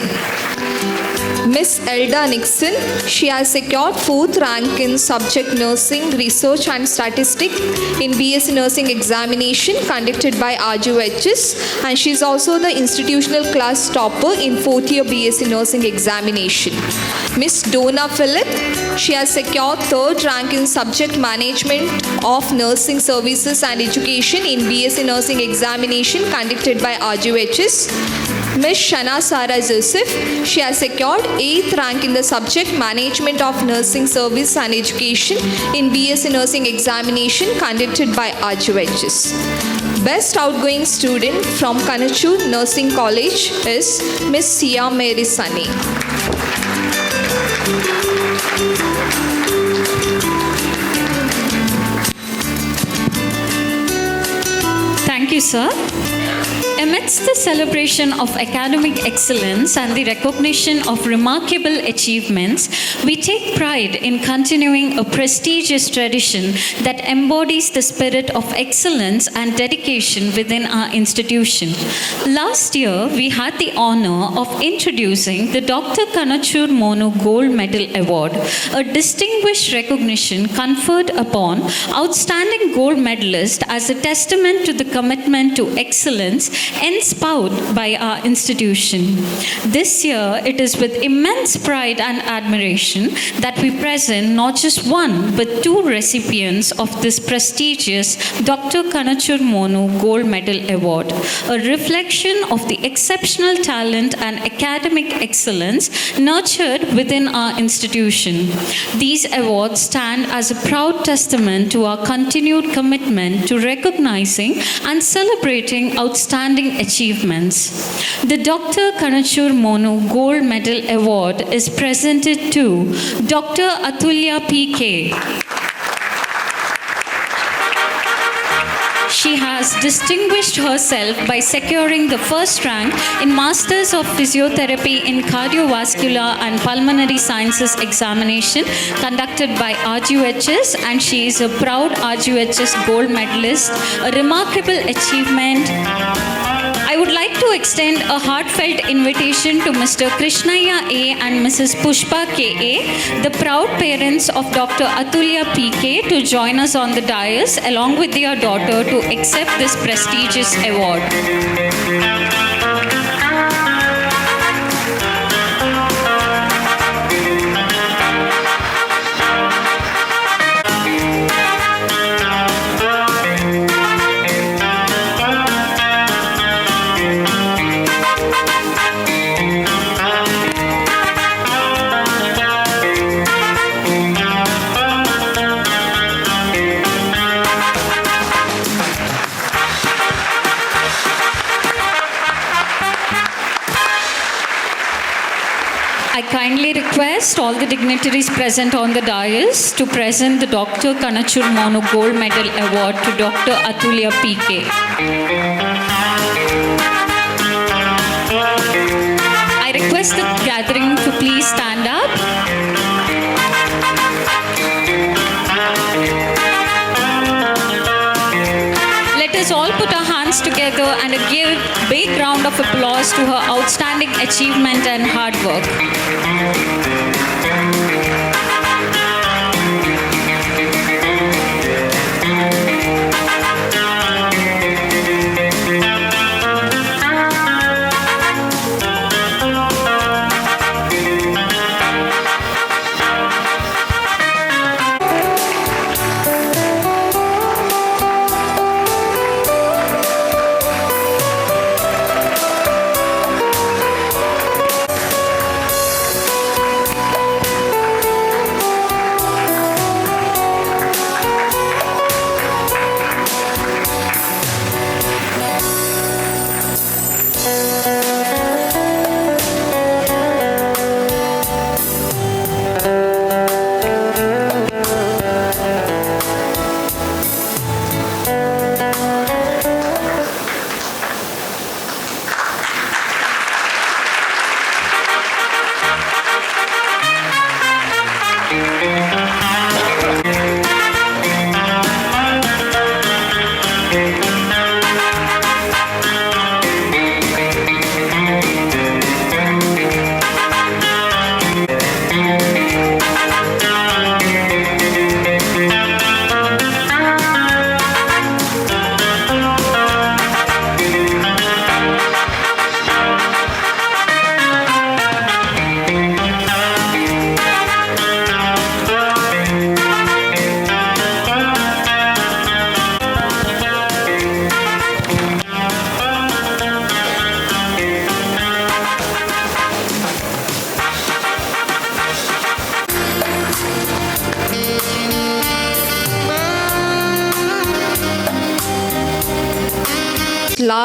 Miss Elda Nixon, she has secured 4th rank in subject Nursing, Research and Statistics in BSc Nursing examination conducted by RGHS, and she is also the institutional class topper in 4th year BSc Nursing examination. Miss Donna Philip, she has secured 3rd rank in subject Management of Nursing Services and Education in BSc Nursing examination conducted by RGHS. Miss Shana Sara Joseph, she has secured 8th rank in the subject Management of Nursing Service and Education in BSc Nursing examination conducted by RGHS. Best outgoing student from Kanachur Nursing College is Miss Sia Mary Sunny. Thank you, sir. Amidst the celebration of academic excellence and the recognition of remarkable achievements, we take pride in continuing a prestigious tradition that embodies the spirit of excellence and dedication within our institution. Last year, we had the honor of introducing the Dr. Kanachur Monu Gold Medal Award, a distinguished recognition conferred upon outstanding gold medalists as a testament to the commitment to excellence enspoured by our institution. This year, it is with immense pride and admiration that we present not just one but two recipients of this prestigious Dr. Kanachur Monu Gold Medal Award, a reflection of the exceptional talent and academic excellence nurtured within our institution. These awards stand as a proud testament to our continued commitment to recognizing and celebrating outstanding achievements. The Dr. Kanachur Monu Gold Medal Award is presented to Dr. Atulya P.K. She has distinguished herself by securing the first rank in Masters of Physiotherapy in Cardiovascular and Pulmonary Sciences examination conducted by RGUHS, and she is a proud RGUHS gold medalist, a remarkable achievement. I would like to extend a heartfelt invitation to Mr. Krishnaya A. and Mrs. Pushpa K.A., the proud parents of Dr. Atulya P.K., to join us on the dais along with their daughter to accept this prestigious award. I kindly request all the dignitaries present on the dais to present the Dr. Kanachur Monu Gold Medal Award to Dr. Atulya P.K. I request the gathering to please stand up. Let us all put our hands together and give a big round of applause to her outstanding achievement and hard work.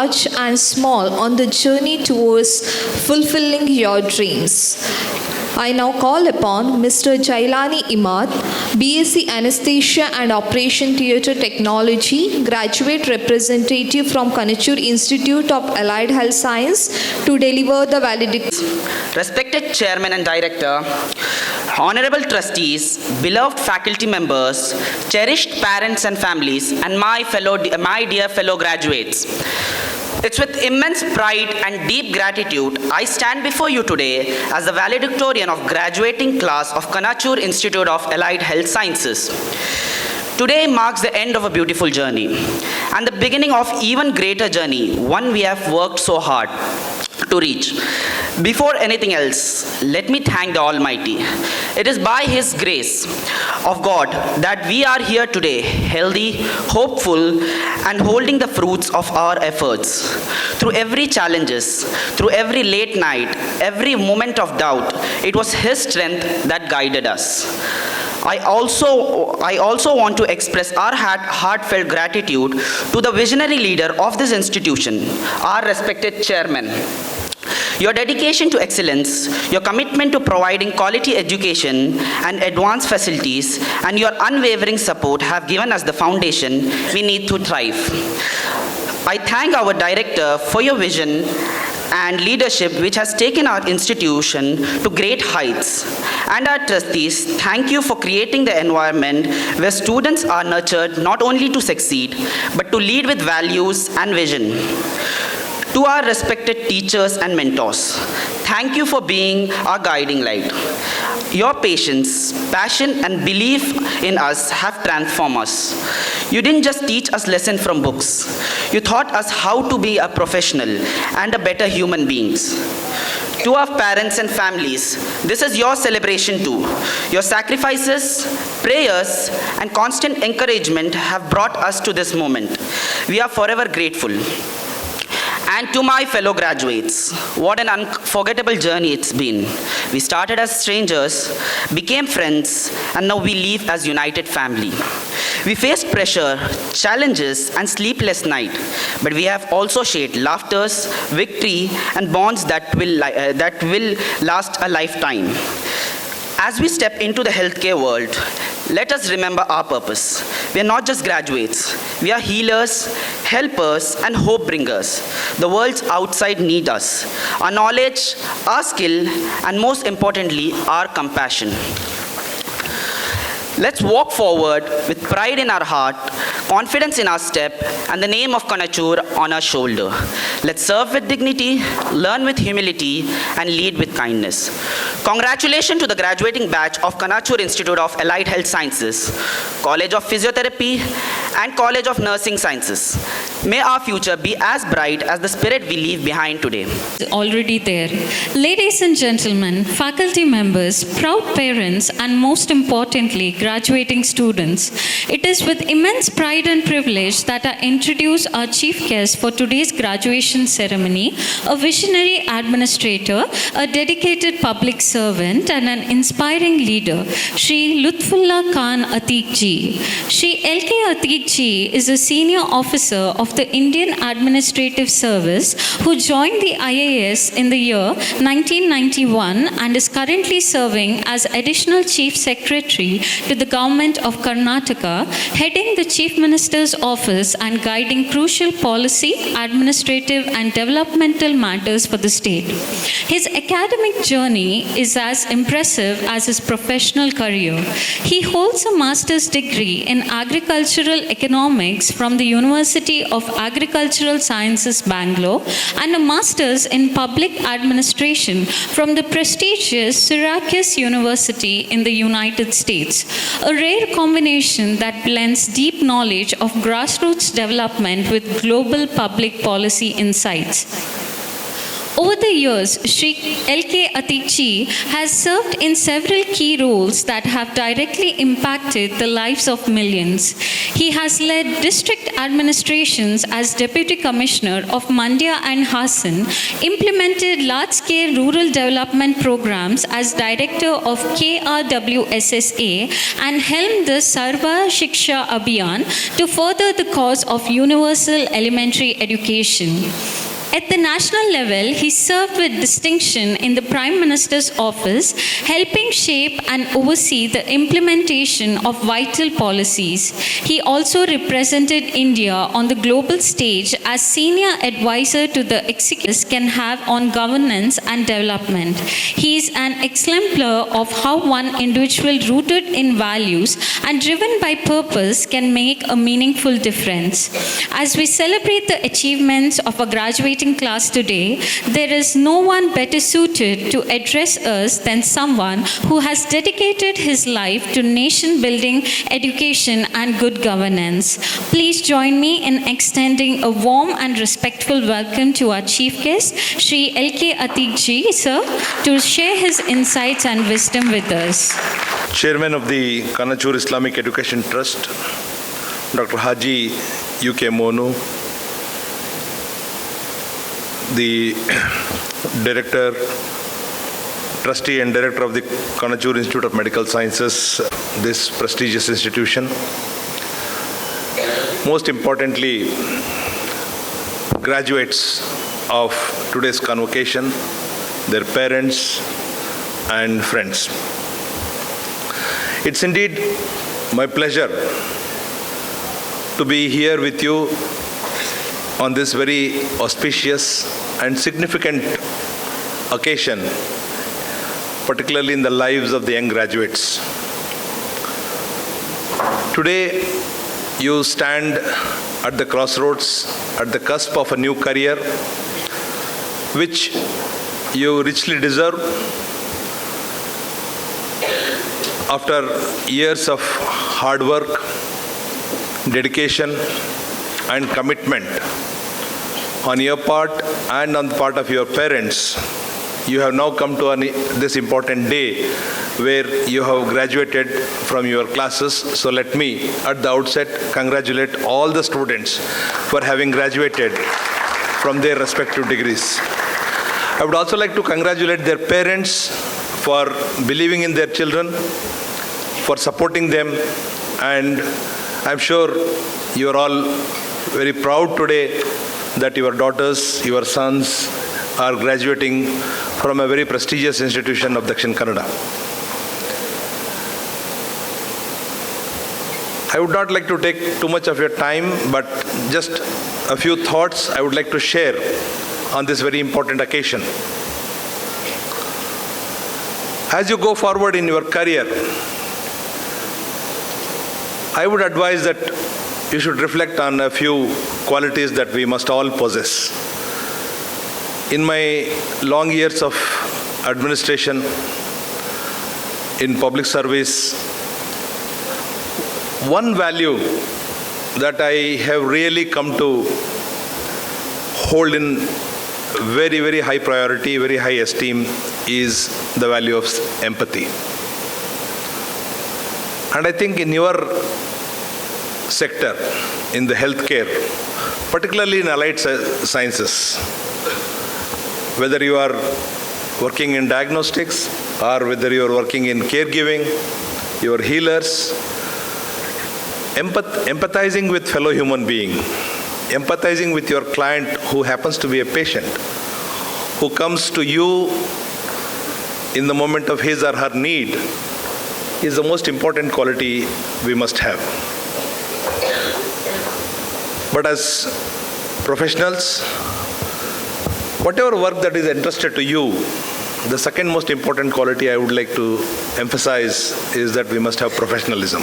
large and small, on the journey towards fulfilling your dreams. I now call upon Mr. Jailani Imad, BSc Anesthesia and Operation Theatre Technology, graduate representative from Kanachur Institute of Allied Health Science, to deliver the valedictory. Respected Chairman and Director, Honorable Trustees, beloved faculty members, cherished parents and families, and my dear fellow graduates. It's with immense pride and deep gratitude I stand before you today as the valedictorian of graduating class of Kanachur Institute of Allied Health Sciences. Today marks the end of a beautiful journey and the beginning of even greater journey, one we have worked so hard to reach. Before anything else, let me thank the Almighty. It is by His grace of God that we are here today, healthy, hopeful, and holding the fruits of our efforts. Through every challenges, through every late night, every moment of doubt, it was His strength that guided us. I also want to express our heartfelt gratitude to the visionary leader of this institution, our respected chairman. Your dedication to excellence, your commitment to providing quality education and advanced facilities, and your unwavering support have given us the foundation we need to thrive. I thank our director for your vision and leadership which has taken our institution to great heights. And our trustees, thank you for creating the environment where students are nurtured not only to succeed, but to lead with values and vision. To our respected teachers and mentors, thank you for being our guiding light. Your patience, passion, and belief in us have transformed us. You didn't just teach us lessons from books. You taught us how to be a professional and a better human beings. To our parents and families, this is your celebration too. Your sacrifices, prayers, and constant encouragement have brought us to this moment. We are forever grateful. And to my fellow graduates, what an unforgettable journey it's been. We started as strangers, became friends, and now we live as united family. We faced pressure, challenges, and sleepless nights, but we have also shared laughters, victory, and bonds that will last a lifetime. As we step into the healthcare world, let us remember our purpose. We are not just graduates. We are healers, helpers, and hope bringers. The world outside needs us. Our knowledge, our skill, and most importantly, our compassion. Let's walk forward with pride in our heart, confidence in our step, and the name of Kanachur on our shoulder. Let's serve with dignity, learn with humility, and lead with kindness. Congratulations to the graduating batch of Kanachur Institute of Allied Health Sciences, College of Physiotherapy, and College of Nursing Sciences. May our future be as bright as the spirit we leave behind today. Already there. Ladies and gentlemen, faculty members, proud parents, and most importantly, graduating students, it is with immense pride and privilege that I introduce our chief guest for today's graduation ceremony, a visionary administrator, a dedicated public servant, and an inspiring leader, Shri Lutfullah Khan Atiq Ji. Shri L.K. Atiq Ji is a senior officer of the Indian Administrative Service who joined the IAS in the year 1991 and is currently serving as Additional Chief Secretary to the Government of Karnataka, heading the Chief Minister's Office and guiding crucial policy, administrative, and developmental matters for the state. His academic journey is as impressive as his professional career. He holds a master's degree in agricultural economics from the University of Agricultural Sciences, Bangalore, and a master's in public administration from the prestigious Syracuse University in the United States, a rare combination that blends deep knowledge of grassroots development with global public policy insights. Over the years, Shri L.K. Atiq Ji has served in several key roles that have directly impacted the lives of millions. He has led district administrations as Deputy Commissioner of Mandya and Hassan, implemented large-scale rural development programs as Director of KRWSSA, and helmed the Sarva Shiksha Abhiyan to further the cause of universal elementary education. At the national level, he served with distinction in the Prime Minister's office, helping shape and oversee the implementation of vital policies. He also represented India on the global stage as senior advisor to the executives can have on governance and development. He is an exemplar of how one individual rooted in values and driven by purpose can make a meaningful difference. As we celebrate the achievements of our graduating class today, there is no one better suited to address us than someone who has dedicated his life to nation building, education, and good governance. Please join me in extending a warm and respectful welcome to our chief guest, Shri L.K. Atiq ji, sir, to share his insights and wisdom with us. Chairman of the Kanachur Islamic Education Trust, Dr. Haji U.K. Monu, the Director, Trustee and Director of the Kanachur Institute of Medical Sciences, this prestigious institution. Most importantly, graduates of today's convocation, their parents and friends. It's indeed my pleasure to be here with you on this very auspicious and significant occasion, particularly in the lives of the young graduates. Today, you stand at the crossroads, at the cusp of a new career, which you richly deserve after years of hard work, dedication, and commitment on your part and on the part of your parents. You have now come to this important day where you have graduated from your classes. So let me, at the outset, congratulate all the students for having graduated from their respective degrees. I would also like to congratulate their parents for believing in their children, for supporting them, and I'm sure you are all very proud today that your daughters, your sons are graduating from a very prestigious institution of Dakshin Kannada. I would not like to take too much of your time, but just a few thoughts I would like to share on this very important occasion. As you go forward in your career, I would advise that you should reflect on a few qualities that we must all possess. In my long years of administration, in public service, one value that I have really come to hold in very, very high priority, very high esteem is the value of empathy. And I think in your sector, in the healthcare, particularly in allied sciences, whether you are working in diagnostics or whether you are working in caregiving, you are healers, empathizing with fellow human being, empathizing with your client who happens to be a patient, who comes to you in the moment of his or her need, is the most important quality we must have. But as professionals, whatever work that is entrusted to you, the second most important quality I would like to emphasize is that we must have professionalism.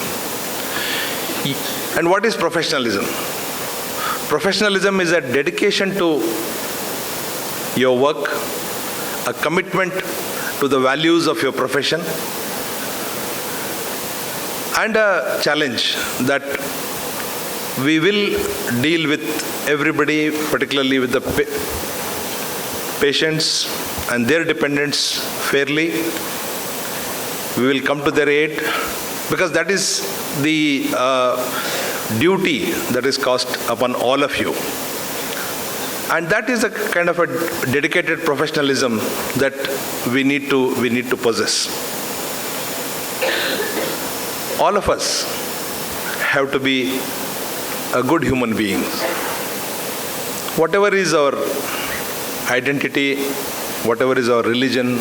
And what is professionalism? Professionalism is a dedication to your work, a commitment to the values of your profession, and a challenge that we will deal with everybody, particularly with the patients and their dependents fairly. We will come to their aid because that is the duty that is cast upon all of you. And that is a kind of a dedicated professionalism that we need to possess. All of us have to be a good human being. Whatever is our identity, whatever is our religion,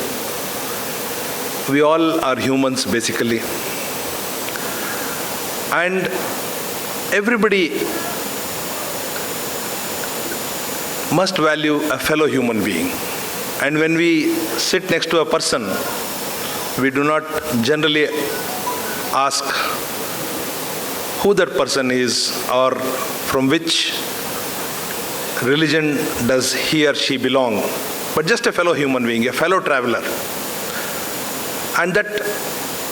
we all are humans basically. And everybody must value a fellow human being. And when we sit next to a person, we do not generally ask who that person is or from which religion does he or she belong, but just a fellow human being, a fellow traveler. And that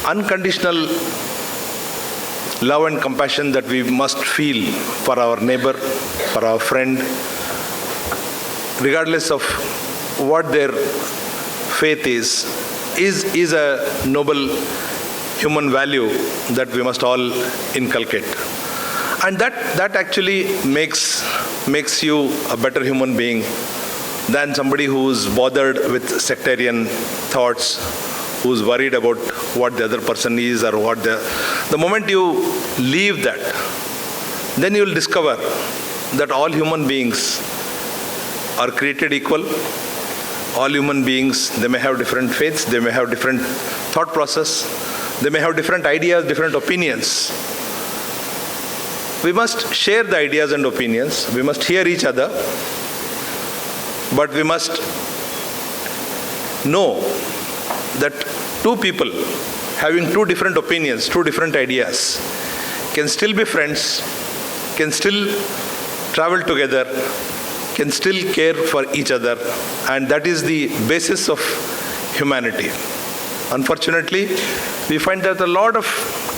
unconditional love and compassion that we must feel for our neighbor, for our friend, regardless of what their faith is a noble human value that we must all inculcate. And that actually makes you a better human being than somebody who's bothered with sectarian thoughts, who's worried about what the other person is or what the moment you leave that, then you will discover that all human beings are created equal. All human beings, they may have different faiths, they may have different thought process, they may have different ideas, different opinions. We must share the ideas and opinions, we must hear each other, but we must know that two people having two different opinions, two different ideas, can still be friends, can still travel together, can still care for each other, and that is the basis of humanity. Unfortunately, we find that a lot of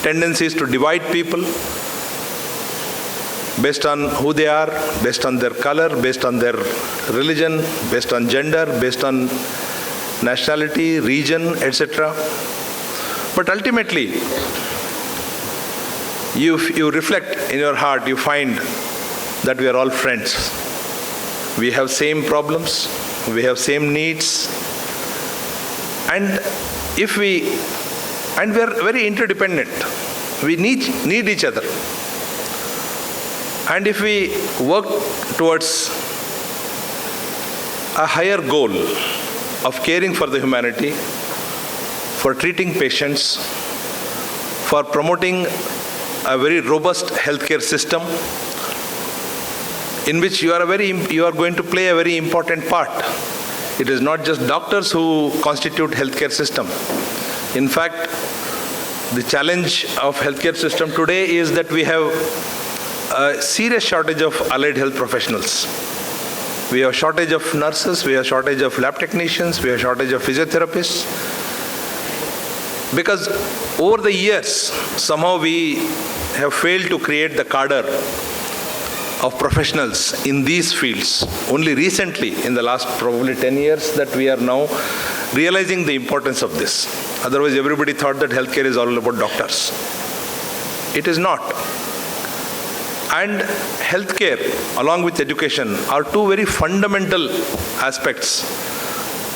tendencies to divide people based on who they are, based on their color, based on their religion, based on gender, based on nationality, region, etc. But ultimately, you reflect in your heart, you find that we are all friends. We have same problems, we have same needs, and we are very interdependent. We need each other. And if we work towards a higher goal of caring for the humanity, for treating patients, for promoting a very robust healthcare system, in which you are going to play a very important part. It is not just doctors who constitute healthcare system. In fact, the challenge of healthcare system today is that we have a serious shortage of allied health professionals. We have shortage of nurses, we have shortage of lab technicians, we have shortage of physiotherapists. Because over the years, somehow we have failed to create the cadre of professionals in these fields. Only recently, in the last probably 10 years, that we are now realizing the importance of this. Otherwise, everybody thought that healthcare is all about doctors. It is not. And healthcare, along with education, are two very fundamental aspects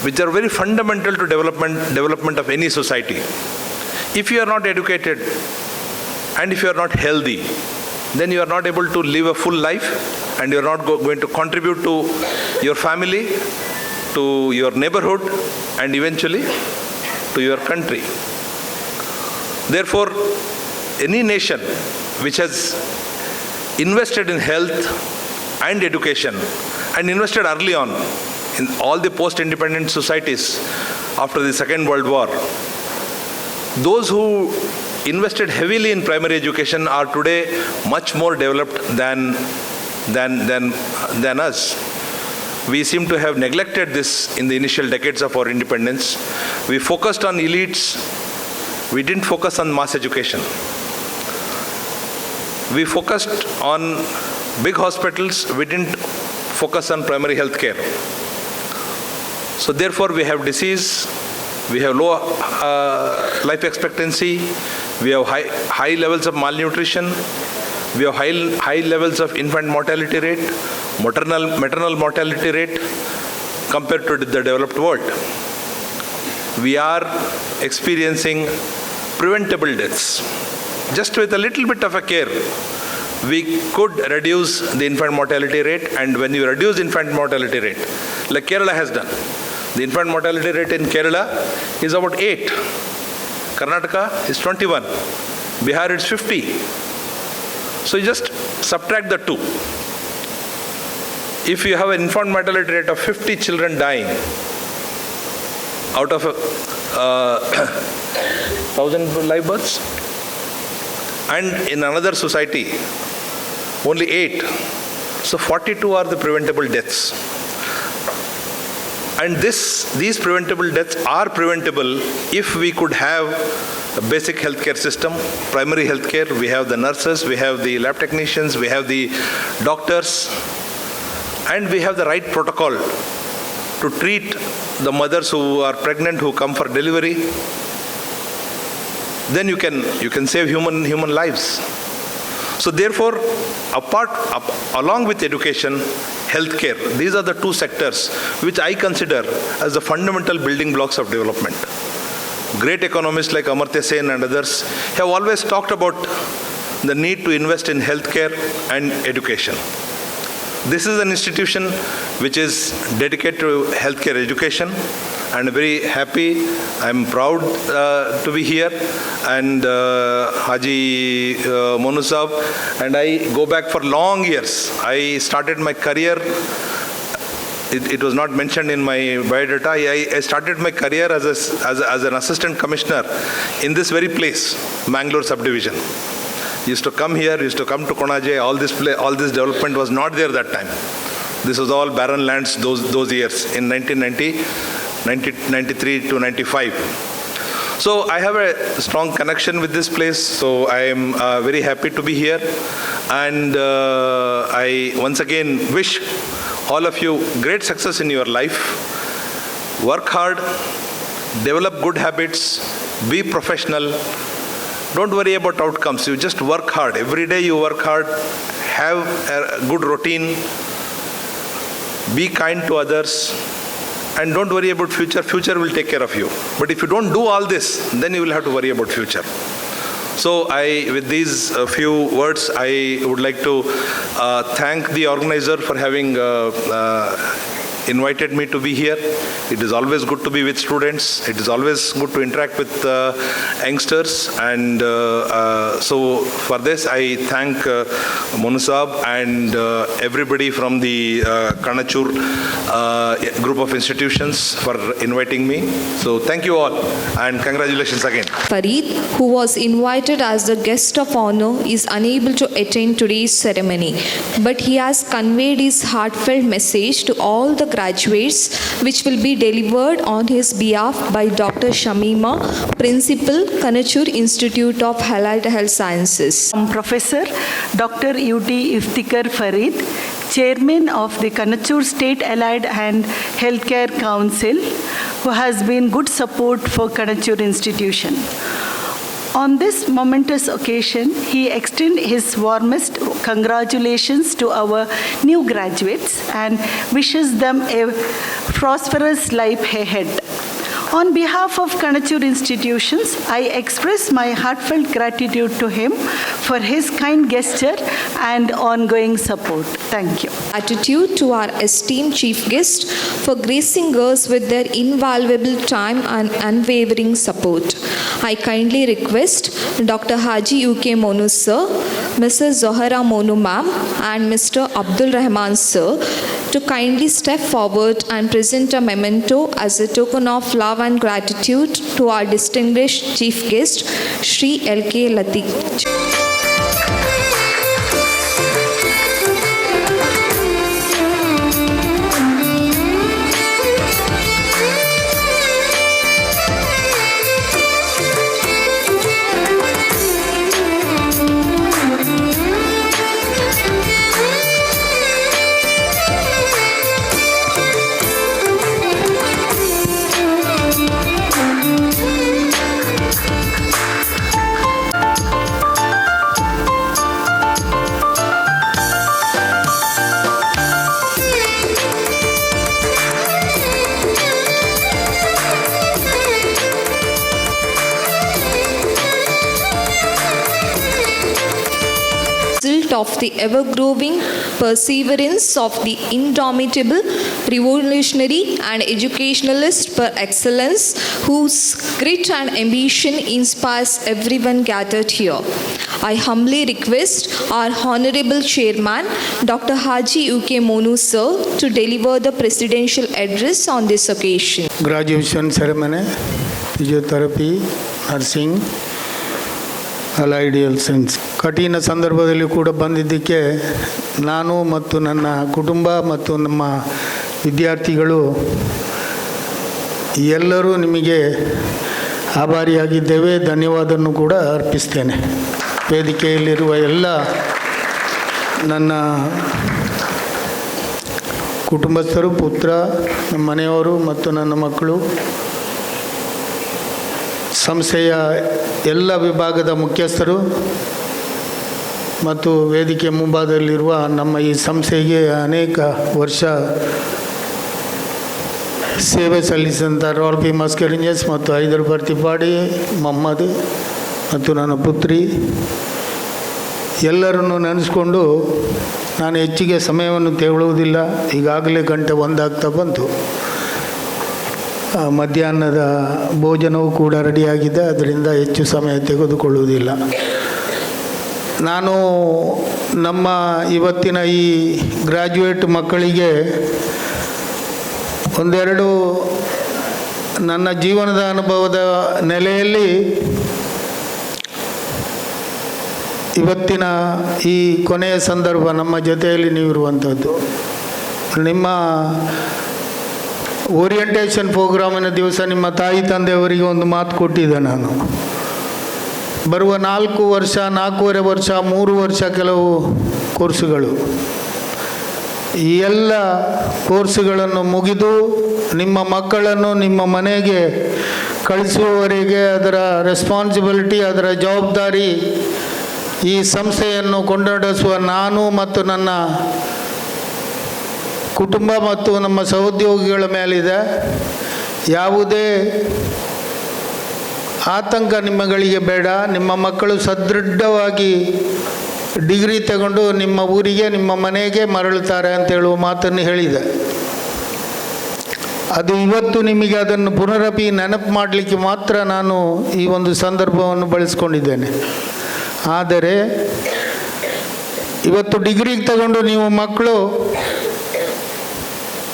which are very fundamental to development of any society. If you are not educated and if you are not healthy, then you are not able to live a full life, and you are not going to contribute to your family, to your neighborhood, and eventually to your country. Therefore, any nation which has invested in health and education and invested early on in all the post-independent societies after the Second World War, those who invested heavily in primary education are today much more developed than us. We seem to have neglected this in the initial decades of our independence. We focused on elites. We didn't focus on mass education. We focused on big hospitals. We didn't focus on primary health care. So therefore, we have disease. We have low life expectancy. We have high levels of malnutrition. We have high levels of infant mortality rate, maternal mortality rate compared to the developed world. We are experiencing preventable deaths. Just with a little bit of a care, we could reduce the infant mortality rate, and when you reduce infant mortality rate, like Kerala has done, the infant mortality rate in Kerala is about 8. Karnataka is 21. Bihar is 50. So you just subtract the two. If you have an infant mortality rate of 50 children dying out of 1,000 live births, And in another society, only 8. So 42 are the preventable deaths. And these preventable deaths are preventable if we could have a basic healthcare system, primary healthcare. We have the nurses, we have the lab technicians, we have the doctors, and we have the right protocol to treat the mothers who are pregnant, who come for delivery. Then you can save human lives. So therefore, along with education, healthcare, these are the two sectors which I consider as the fundamental building blocks of development. Great economists like Amartya Sen and others have always talked about the need to invest in healthcare and education. This is an institution which is dedicated to healthcare education, and I'm very happy, I'm proud to be here, and Haji Monu Saab, and I go back for long years. I started my career, it was not mentioned in my biodata, I started my career as an assistant commissioner in this very place, Mangalore subdivision. Used to come here, used to come to Konaje, all this development was not there that time. This was all barren lands those years in 1993 to 95. So I have a strong connection with this place, so I am very happy to be here. And I once again wish all of you great success in your life. Work hard, develop good habits, be professional. Don't worry about outcomes. You just work hard. Every day you work hard. Have a good routine. Be kind to others. And don't worry about future. Future will take care of you. But if you don't do all this, then you will have to worry about future. So with these few words, I would like to thank the organizer for having invited me to be here. It is always good to be with students. It is always good to interact with youngsters. And so for this, I thank Monu Saab and everybody from the Kanachur group of institutions for inviting me. So thank you all, and congratulations again. Farid, who was invited as the guest of honor, is unable to attend today's ceremony, but he has conveyed his heartfelt message to all the graduates, which will be delivered on his behalf by Dr. Shamima, Principal, Kanachur Institute of Allied Health Sciences. Professor Dr. U.T. Iftikhar Farid, Chairman of the Kanachur State Allied and Healthcare Council, who has been good support for Kanachur institution. On this momentous occasion, he extends his warmest congratulations to our new graduates and wishes them a prosperous life ahead. On behalf of Kanachur institutions, I express my heartfelt gratitude to him for his kind gesture and ongoing support. Thank you. Gratitude to our esteemed chief guest for gracing us with their invaluable time and unwavering support. I kindly request Dr. Haji UK Monu sir, Mrs. Zohara Monu ma'am, and Mr. Abdul Rahman sir to kindly step forward and present a memento as a token of love and gratitude to our distinguished chief guest, Shri L.K. Latik. Of the ever-growing perseverance of the indomitable, revolutionary and educationalist per excellence, whose grit and ambition inspires everyone gathered here. I humbly request our Honorable Chairman, Dr. Haji UK Monu sir, to deliver the presidential address on this occasion. Graduation ceremony, physiotherapy, nursing, allied health science. ಕಠಿಣ ಸಂದರ್ಭದಲ್ಲಿ ಕೂಡ ಬಂದಿದ್ದಕ್ಕೆ ನಾನು ಮತ್ತು ನನ್ನ ಕುಟುಂಬ ಮತ್ತು ನಮ್ಮ ವಿದ್ಯಾರ್ಥಿಗಳು ಎಲ್ಲರೂ ನಿಮಗೆ ಆಭಾರಿಯಾಗಿದ್ದೇವೆ. ಧನ್ಯವಾದವನ್ನು ಕೂಡ ಅರ್ಪಿಸ್ತೇನೆ. ವೇದಿಕೆಯಲ್ಲಿರುವ ಎಲ್ಲ ನನ್ನ ಕುಟುಂಬಸ್ಥರು, ಪುತ್ರ, ನಮ್ಮ ಮನೆಯವರು ಮತ್ತು ನನ್ನ ಮಕ್ಕಳು, ಸಂಸ್ಥೆಯ ಎಲ್ಲ ವಿಭಾಗದ ಮುಖ್ಯಸ್ಥರು ಮತ್ತು ವೇದಿಕೆ ಮುಂಭಾಗದಲ್ಲಿರುವ ನಮ್ಮ ಈ ಸಂಸ್ಥೆಗೆ ಅನೇಕ ವರ್ಷ ಸೇವೆ ಸಲ್ಲಿಸಿದಂಥ ರಾಯಲ್ ಪಿ ಮಸ್ಕರಿಂಜಸ್ ಮತ್ತು ಹೈದರಾಬಾದ್ ತಿಪ್ಪಾಡಿ, ಮೊಹಮ್ಮದ್ ಮತ್ತು ನನ್ನ ಪುತ್ರಿ ಎಲ್ಲರನ್ನು ನೆನೆಸ್ಕೊಂಡು ನಾನು ಹೆಚ್ಚಿಗೆ ಸಮಯವನ್ನು ತೆಗೊಳ್ಳುವುದಿಲ್ಲ. ಈಗಾಗಲೇ ಗಂಟೆ 1 ಆಗ್ತಾ ಬಂತು. ಮಧ್ಯಾಹ್ನದ ಭೋಜನವೂ ಕೂಡ ರೆಡಿಯಾಗಿದೆ, ಅದರಿಂದ ಹೆಚ್ಚು ಸಮಯ ತೆಗೆದುಕೊಳ್ಳುವುದಿಲ್ಲ. ನಾನು ನಮ್ಮ ಇವತ್ತಿನ ಈ ಗ್ರ್ಯಾಜುಯೇಟ್ ಮಕ್ಕಳಿಗೆ ಒಂದೆರಡು ನನ್ನ ಜೀವನದ ಅನುಭವದ ನೆಲೆಯಲ್ಲಿ ಇವತ್ತಿನ ಈ ಕೊನೆಯ ಸಂದರ್ಭ ನಮ್ಮ ಜೊತೆಯಲ್ಲಿ ನೀವಿರುವಂಥದ್ದು. ನಿಮ್ಮ ಓರಿಯೆಂಟೇಷನ್ ಪ್ರೋಗ್ರಾಮಿನ ದಿವಸ ನಿಮ್ಮ ತಾಯಿ ತಂದೆಯವರಿಗೆ ಒಂದು ಮಾತು ಕೊಟ್ಟಿದ್ದೆ ನಾನು. ಬರುವ 4 ವರ್ಷ, 4.5 ವರ್ಷ, 3 ವರ್ಷ ಕೆಲವು ಕೋರ್ಸುಗಳು, ಈ ಎಲ್ಲ ಕೋರ್ಸುಗಳನ್ನು ಮುಗಿದು ನಿಮ್ಮ ಮಕ್ಕಳನ್ನು ನಿಮ್ಮ ಮನೆಗೆ ಕಳಿಸುವವರೆಗೆ ಅದರ ರೆಸ್ಪಾನ್ಸಿಬಿಲಿಟಿ, ಅದರ ಜವಾಬ್ದಾರಿ ಈ ಸಂಸ್ಥೆಯನ್ನು ಕೊಂಡೊಡಿಸುವ ನಾನು ಮತ್ತು ನನ್ನ ಕುಟುಂಬ ಮತ್ತು ನಮ್ಮ ಸಹೋದ್ಯೋಗಿಗಳ ಮೇಲಿದೆ. ಯಾವುದೇ ಆತಂಕ ನಿಮ್ಮಗಳಿಗೆ ಬೇಡ. ನಿಮ್ಮ ಮಕ್ಕಳು ಸದೃಢವಾಗಿ ಡಿಗ್ರಿ ತಗೊಂಡು ನಿಮ್ಮ ಊರಿಗೆ, ನಿಮ್ಮ ಮನೆಗೆ ಮರಳುತ್ತಾರೆ ಅಂತ ಹೇಳುವ ಮಾತನ್ನು ಹೇಳಿದೆ. ಅದು ಇವತ್ತು ನಿಮಗೆ ಅದನ್ನು ಪುನರಪಿ ನೆನಪು ಮಾಡಲಿಕ್ಕೆ ಮಾತ್ರ ನಾನು ಈ ಒಂದು ಸಂದರ್ಭವನ್ನು ಬಳಸ್ಕೊಂಡಿದ್ದೇನೆ. ಆದರೆ ಇವತ್ತು ಡಿಗ್ರಿಗೆ ತಗೊಂಡು ನೀವು ಮಕ್ಕಳು,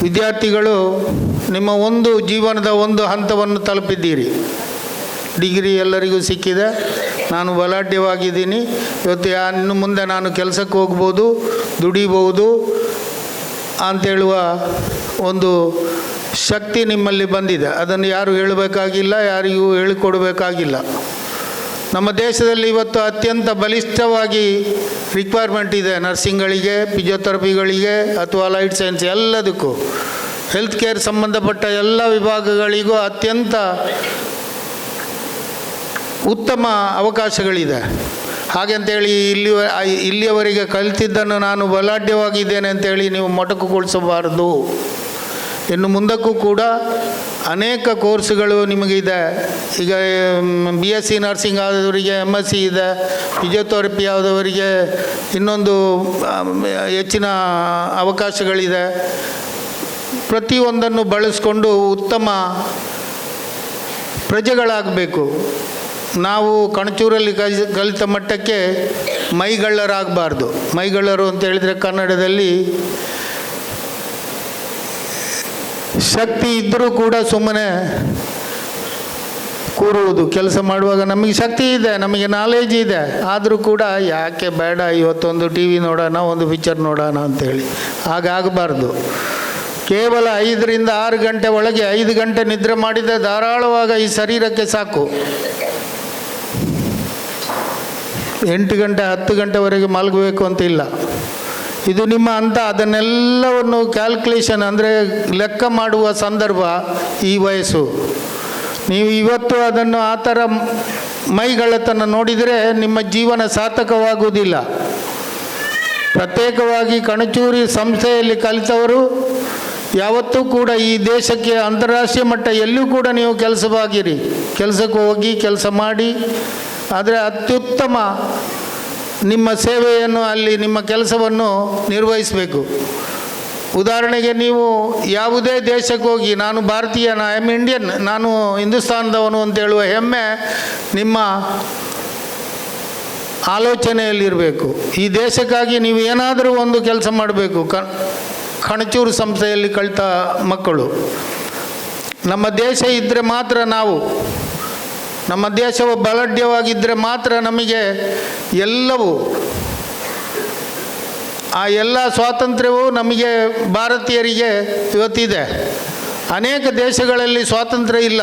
ವಿದ್ಯಾರ್ಥಿಗಳು ನಿಮ್ಮ ಒಂದು ಜೀವನದ ಒಂದು ಹಂತವನ್ನು ತಲುಪಿದ್ದೀರಿ. ಡಿಗ್ರಿ ಎಲ್ಲರಿಗೂ ಸಿಕ್ಕಿದೆ. ನಾನು ಬಲಾಢ್ಯವಾಗಿದ್ದೀನಿ. ಇವತ್ತು ಇನ್ನು ಮುಂದೆ ನಾನು ಕೆಲಸಕ್ಕೆ ಹೋಗ್ಬೋದು, ದುಡಿಬೋದು ಅಂಥೇಳುವ ಒಂದು ಶಕ್ತಿ ನಿಮ್ಮಲ್ಲಿ ಬಂದಿದೆ. ಅದನ್ನು ಯಾರು ಹೇಳಬೇಕಾಗಿಲ್ಲ, ಯಾರಿಗೂ ಹೇಳಿಕೊಡಬೇಕಾಗಿಲ್ಲ. ನಮ್ಮ ದೇಶದಲ್ಲಿ ಇವತ್ತು ಅತ್ಯಂತ ಬಲಿಷ್ಠವಾಗಿ ರಿಕ್ವೈರ್ಮೆಂಟ್ ಇದೆ ನರ್ಸಿಂಗ್ಗಳಿಗೆ, ಫಿಸಿಯೋಥೆರಪಿಗಳಿಗೆ ಅಥವಾ ಅಲೈಡ್ ಸೈನ್ಸ್ ಎಲ್ಲದಕ್ಕೂ. ಹೆಲ್ತ್ ಕೇರ್ ಸಂಬಂಧಪಟ್ಟ ಎಲ್ಲ ವಿಭಾಗಗಳಿಗೂ ಅತ್ಯಂತ ಉತ್ತಮ ಅವಕಾಶಗಳಿದೆ. ಹಾಗೆಂತೇಳಿ ಇಲ್ಲಿಯವರೆಗೆ ಕಲಿತಿದ್ದನ್ನು ನಾನು ಬಲಾಢ್ಯವಾಗಿದ್ದೇನೆ ಅಂತೇಳಿ ನೀವು ಮೊಟಕುಗೊಳಿಸಬಾರದು. ಇನ್ನು ಮುಂದಕ್ಕೂ ಕೂಡ ಅನೇಕ ಕೋರ್ಸುಗಳು ನಿಮಗಿದೆ. ಈಗ BSc ನರ್ಸಿಂಗ್ ಆದವರಿಗೆ MSc ಇದೆ, ಫಿಸಿಯೋಥೆರಪಿ ಆದವರಿಗೆ ಇನ್ನೊಂದು ಹೆಚ್ಚಿನ ಅವಕಾಶಗಳಿದೆ. ಪ್ರತಿಯೊಂದನ್ನು ಬಳಸ್ಕೊಂಡು ಉತ್ತಮ ಪ್ರಜೆಗಳಾಗಬೇಕು. ನಾವು ಕಣಚೂರಲ್ಲಿ ಕಲಿತ ಮಟ್ಟಕ್ಕೆ ಮೈಗಳ್ಳರಾಗಬಾರ್ದು. ಮೈಗಳ್ಳರು ಅಂತ ಹೇಳಿದರೆ ಕನ್ನಡದಲ್ಲಿ ಶಕ್ತಿ ಇದ್ದರೂ ಕೂಡ ಸುಮ್ಮನೆ ಕೂರುವುದು. ಕೆಲಸ ಮಾಡುವಾಗ ನಮಗೆ ಶಕ್ತಿ ಇದೆ, ನಮಗೆ ನಾಲೆಜ್ ಇದೆ, ಆದರೂ ಕೂಡ ಯಾಕೆ ಬೇಡ ಇವತ್ತೊಂದು TV ನೋಡೋಣ, ಒಂದು ಪಿಕ್ಚರ್ ನೋಡೋಣ ಅಂಥೇಳಿ ಹಾಗಾಗಬಾರ್ದು. ಕೇವಲ 5 ರಿಂದ 6 ಗಂಟೆ ಒಳಗೆ 5 ಗಂಟೆ ನಿದ್ರೆ ಮಾಡಿದರೆ ಧಾರಾಳವಾಗ ಈ ಶರೀರಕ್ಕೆ ಸಾಕು. 8 ಗಂಟೆ 10 ಗಂಟೆವರೆಗೆ ಮಲಗಬೇಕು ಅಂತ ಇಲ್ಲ. ಇದು ನಿಮ್ಮ ಅಂತ ಅದನ್ನೆಲ್ಲವನ್ನು ಕ್ಯಾಲ್ಕುಲೇಷನ್ ಅಂದರೆ ಲೆಕ್ಕ ಮಾಡುವ ಸಂದರ್ಭ ಈ ವಯಸ್ಸು. ನೀವು ಇವತ್ತು ಅದನ್ನು ಆ ಥರ ಮೈಗಳ್ಳತನ ನೋಡಿದರೆ ನಿಮ್ಮ ಜೀವನ ಸಾರ್ಥಕವಾಗುವುದಿಲ್ಲ. ಪ್ರತ್ಯೇಕವಾಗಿ ಕಣಚೂರಿ ಸಂಸ್ಥೆಯಲ್ಲಿ ಕಲಿತವರು ಯಾವತ್ತೂ ಕೂಡ ಈ ದೇಶಕ್ಕೆ ಅಂತಾರಾಷ್ಟ್ರೀಯ ಮಟ್ಟ ಎಲ್ಲೂ ಕೂಡ ನೀವು ಕೆಲಸವಾಗಿರಿ, ಕೆಲಸಕ್ಕೆ ಹೋಗಿ ಕೆಲಸ ಮಾಡಿ. ಆದರೆ ಅತ್ಯುತ್ತಮ ನಿಮ್ಮ ಸೇವೆಯನ್ನು ಅಲ್ಲಿ ನಿಮ್ಮ ಕೆಲಸವನ್ನು ನಿರ್ವಹಿಸಬೇಕು. ಉದಾಹರಣೆಗೆ ನೀವು ಯಾವುದೇ ದೇಶಕ್ಕೆ ಹೋಗಿ ನಾನು ಭಾರತೀಯ, ಐ ಆಮ್ ಇಂಡಿಯನ್, ನಾನು ಹಿಂದೂಸ್ತಾನದವನು ಅಂತ ಹೇಳುವ ಹೆಮ್ಮೆ ನಿಮ್ಮ ಆಲೋಚನೆಯಲ್ಲಿರಬೇಕು. ಈ ದೇಶಕ್ಕಾಗಿ ನೀವು ಏನಾದರೂ ಒಂದು ಕೆಲಸ ಮಾಡಬೇಕು. ಕಣಚೂರು ಸಂಸ್ಥೆಯಲ್ಲಿ ಕಲಿತ ಮಕ್ಕಳು, ನಮ್ಮ ದೇಶ ಇದ್ದರೆ ಮಾತ್ರ ನಾವು ನಮ್ಮ ದೇಶವು ಬಲಾಢ್ಯವಾಗಿದ್ದರೆ ಮಾತ್ರ ನಮಗೆ ಎಲ್ಲವೂ, ಆ ಎಲ್ಲ ಸ್ವಾತಂತ್ರ್ಯವೂ ನಮಗೆ ಭಾರತೀಯರಿಗೆ ಇವತ್ತಿದೆ. ಅನೇಕ ದೇಶಗಳಲ್ಲಿ ಸ್ವಾತಂತ್ರ್ಯ ಇಲ್ಲ.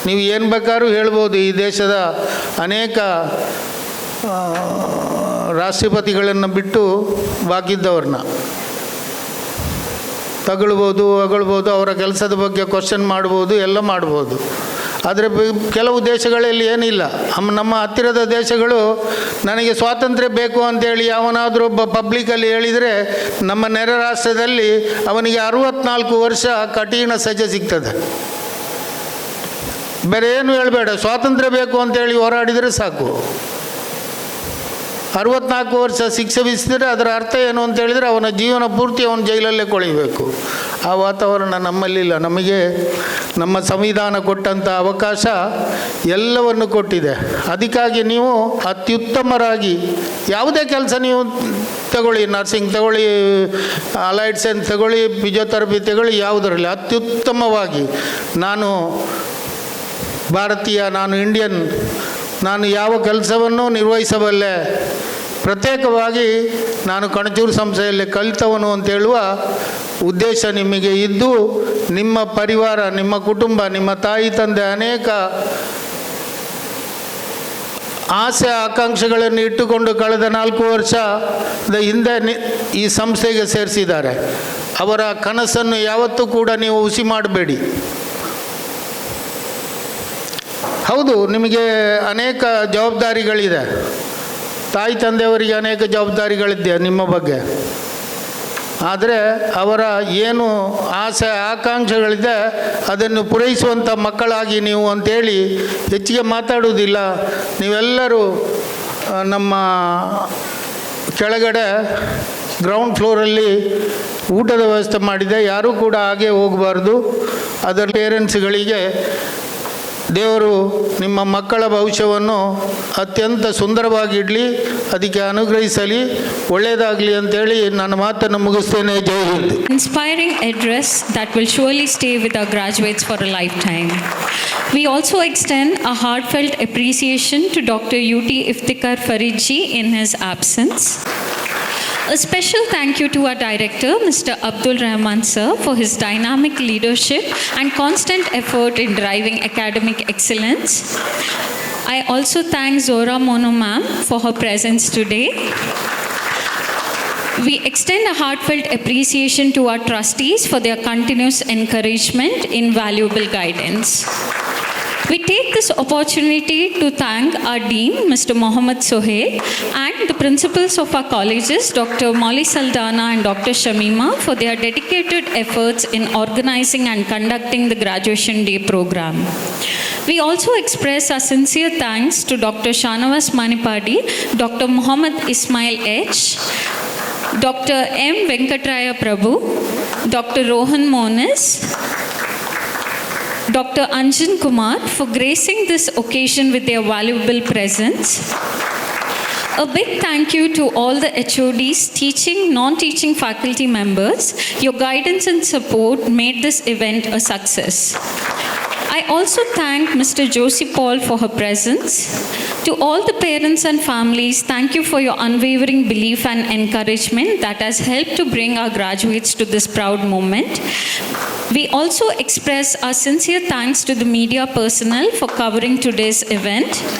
ನೀವು ಏನು ಬೇಕಾದ್ರೂ ಹೇಳ್ಬೋದು, ಈ ದೇಶದ ಅನೇಕ ರಾಷ್ಟ್ರಪತಿಗಳನ್ನು ಬಿಟ್ಟು ಬಾಕಿದ್ದವ್ರನ್ನ ತಗೊಳ್ಬೋದು, ಹೊಗಳ್ಬೋದು, ಅವರ ಕೆಲಸದ ಬಗ್ಗೆ ಕ್ವಶನ್ ಮಾಡ್ಬೋದು, ಎಲ್ಲ ಮಾಡ್ಬೋದು. ಆದರೆ ಕೆಲವು ದೇಶಗಳಲ್ಲಿ ಏನಿಲ್ಲ. ನಮ್ಮ ಹತ್ತಿರದ ದೇಶಗಳು ನನಗೆ ಸ್ವಾತಂತ್ರ್ಯ ಬೇಕು ಅಂತೇಳಿ ಯಾವನಾದರೂ ಒಬ್ಬ ಪಬ್ಲಿಕಲ್ಲಿ ಹೇಳಿದರೆ ನಮ್ಮ ನೆರೆ ರಾಷ್ಟ್ರದಲ್ಲಿ ಅವನಿಗೆ 64 ವರ್ಷ ಕಠಿಣ ಸಜೆ ಸಿಗ್ತದೆ. ಬೇರೆ ಏನು ಹೇಳಬೇಡ, ಸ್ವಾತಂತ್ರ್ಯ ಬೇಕು ಅಂತೇಳಿ ಹೋರಾಡಿದರೆ ಸಾಕು. 64 ವರ್ಷ ಶಿಕ್ಷೆ ವಿಧಿಸಿದರೆ ಅದರ ಅರ್ಥ ಏನು ಅಂತ ಹೇಳಿದರೆ ಅವನ ಜೀವನ ಪೂರ್ತಿ ಅವನು ಜೈಲಲ್ಲೇ ಕೊಳಿಬೇಕು. ಆ ವಾತಾವರಣ ನಮ್ಮಲ್ಲಿಲ್ಲ. ನಮಗೆ ನಮ್ಮ ಸಂವಿಧಾನ ಕೊಟ್ಟಂಥ ಅವಕಾಶ ಎಲ್ಲವನ್ನು ಕೊಟ್ಟಿದೆ. ಅದಕ್ಕಾಗಿ ನೀವು ಅತ್ಯುತ್ತಮರಾಗಿ ಯಾವುದೇ ಕೆಲಸ ನೀವು ತಗೊಳ್ಳಿ, ನರ್ಸಿಂಗ್ ತಗೊಳ್ಳಿ, ಅಲೈಡ್ ಸೈನ್ಸ್ ತಗೊಳ್ಳಿ, ಫಿಸಿಯೋಥೆರಪಿ ತಗೊಳ್ಳಿ, ಯಾವುದರಲ್ಲಿ ಅತ್ಯುತ್ತಮವಾಗಿ ನಾನು ಭಾರತೀಯ, ನಾನು ಇಂಡಿಯನ್, ನಾನು ಯಾವ ಕೆಲಸವನ್ನು ನಿರ್ವಹಿಸಬಲ್ಲೆ, ಪ್ರತ್ಯೇಕವಾಗಿ ನಾನು ಕಣಚೂರು ಸಂಸ್ಥೆಯಲ್ಲಿ ಕಲಿತವನು ಅಂತ ಹೇಳುವ ಉದ್ದೇಶ ನಿಮಗೆ ಇದ್ದು, ನಿಮ್ಮ ಪರಿವಾರ, ನಿಮ್ಮ ಕುಟುಂಬ, ನಿಮ್ಮ ತಾಯಿ ತಂದೆ ಅನೇಕ ಆಸೆ ಆಕಾಂಕ್ಷೆಗಳನ್ನು ಇಟ್ಟುಕೊಂಡು ಕಳೆದ 4 ವರ್ಷದ ಹಿಂದೆ ಈ ಸಂಸ್ಥೆಗೆ ಸೇರಿಸಿದ್ದಾರೆ. ಅವರ ಕನಸನ್ನು ಯಾವತ್ತೂ ಕೂಡ ನೀವು ಹುಸಿ ಮಾಡಬೇಡಿ. ಹೌದು, ನಿಮಗೆ ಅನೇಕ ಜವಾಬ್ದಾರಿಗಳಿದೆ. ತಾಯಿ ತಂದೆಯವರಿಗೆ ಅನೇಕ ಜವಾಬ್ದಾರಿಗಳಿದೆ ನಿಮ್ಮ ಬಗ್ಗೆ. ಆದರೆ ಅವರ ಏನು ಆಸೆ ಆಕಾಂಕ್ಷೆಗಳಿದೆ ಅದನ್ನು ಪೂರೈಸುವಂಥ ಮಕ್ಕಳಾಗಿ ನೀವು ಅಂತೇಳಿ ಹೆಚ್ಚಿಗೆ ಮಾತಾಡುವುದಿಲ್ಲ. ನೀವೆಲ್ಲರೂ ನಮ್ಮ ಕೆಳಗಡೆ ಗ್ರೌಂಡ್ ಫ್ಲೋರಲ್ಲಿ ಊಟದ ವ್ಯವಸ್ಥೆ ಮಾಡಿದೆ. ಯಾರೂ ಕೂಡ ಹಾಗೆ ಹೋಗಬಾರ್ದು. ಅದರ ಪೇರೆಂಟ್ಸ್ಗಳಿಗೆ ದೇವರು ನಿಮ್ಮ ಮಕ್ಕಳ ಭವಿಷ್ಯವನ್ನು ಅತ್ಯಂತ ಸುಂದರವಾಗಿ ಇಡಲಿ, ಅದಕ್ಕೆ ಅನುಗ್ರಹಿಸಲಿ, ಒಳ್ಳೆಯದಾಗಲಿ ಅಂತೇಳಿ ನನ್ನ ಮಾತನ್ನು ಮುಗಿಸ್ತೇನೆ. ಜೈ Hind. Inspiring address that will surely stay with our graduates for a lifetime. We also extend a heartfelt appreciation to Dr. UT Iftikhar Farid ji in his absence. A special thank you to our director, Mr. Abdul Rahman sir, for his dynamic leadership and constant effort in driving academic excellence. I also thank Zora Mono ma'am for her presence today. We extend a heartfelt appreciation to our trustees for their continuous encouragement in valuable guidance. We take this opportunity to thank our Dean, Mr. Mohammad Sohail, and the principals of our colleges, Dr. Molly Saldana and Dr. Shamima, for their dedicated efforts in organizing and conducting the Graduation Day program. We also express our sincere thanks to Dr. Shanavas Manipadi, Dr. Muhammad Ismail H., Dr. M. Venkatraya Prabhu, Dr. Rohan Monis, Dr. Anjan Kumar for gracing this occasion with their valuable presence. A big thank you to all the HODs, teaching, non-teaching faculty members. Your guidance and support made this event a success. I also thank Mr. Josie Paul for her presence. To all the parents and families, thank you for your unwavering belief and encouragement that has helped to bring our graduates to this proud moment. We also express our sincere thanks to the media personnel for covering today's event.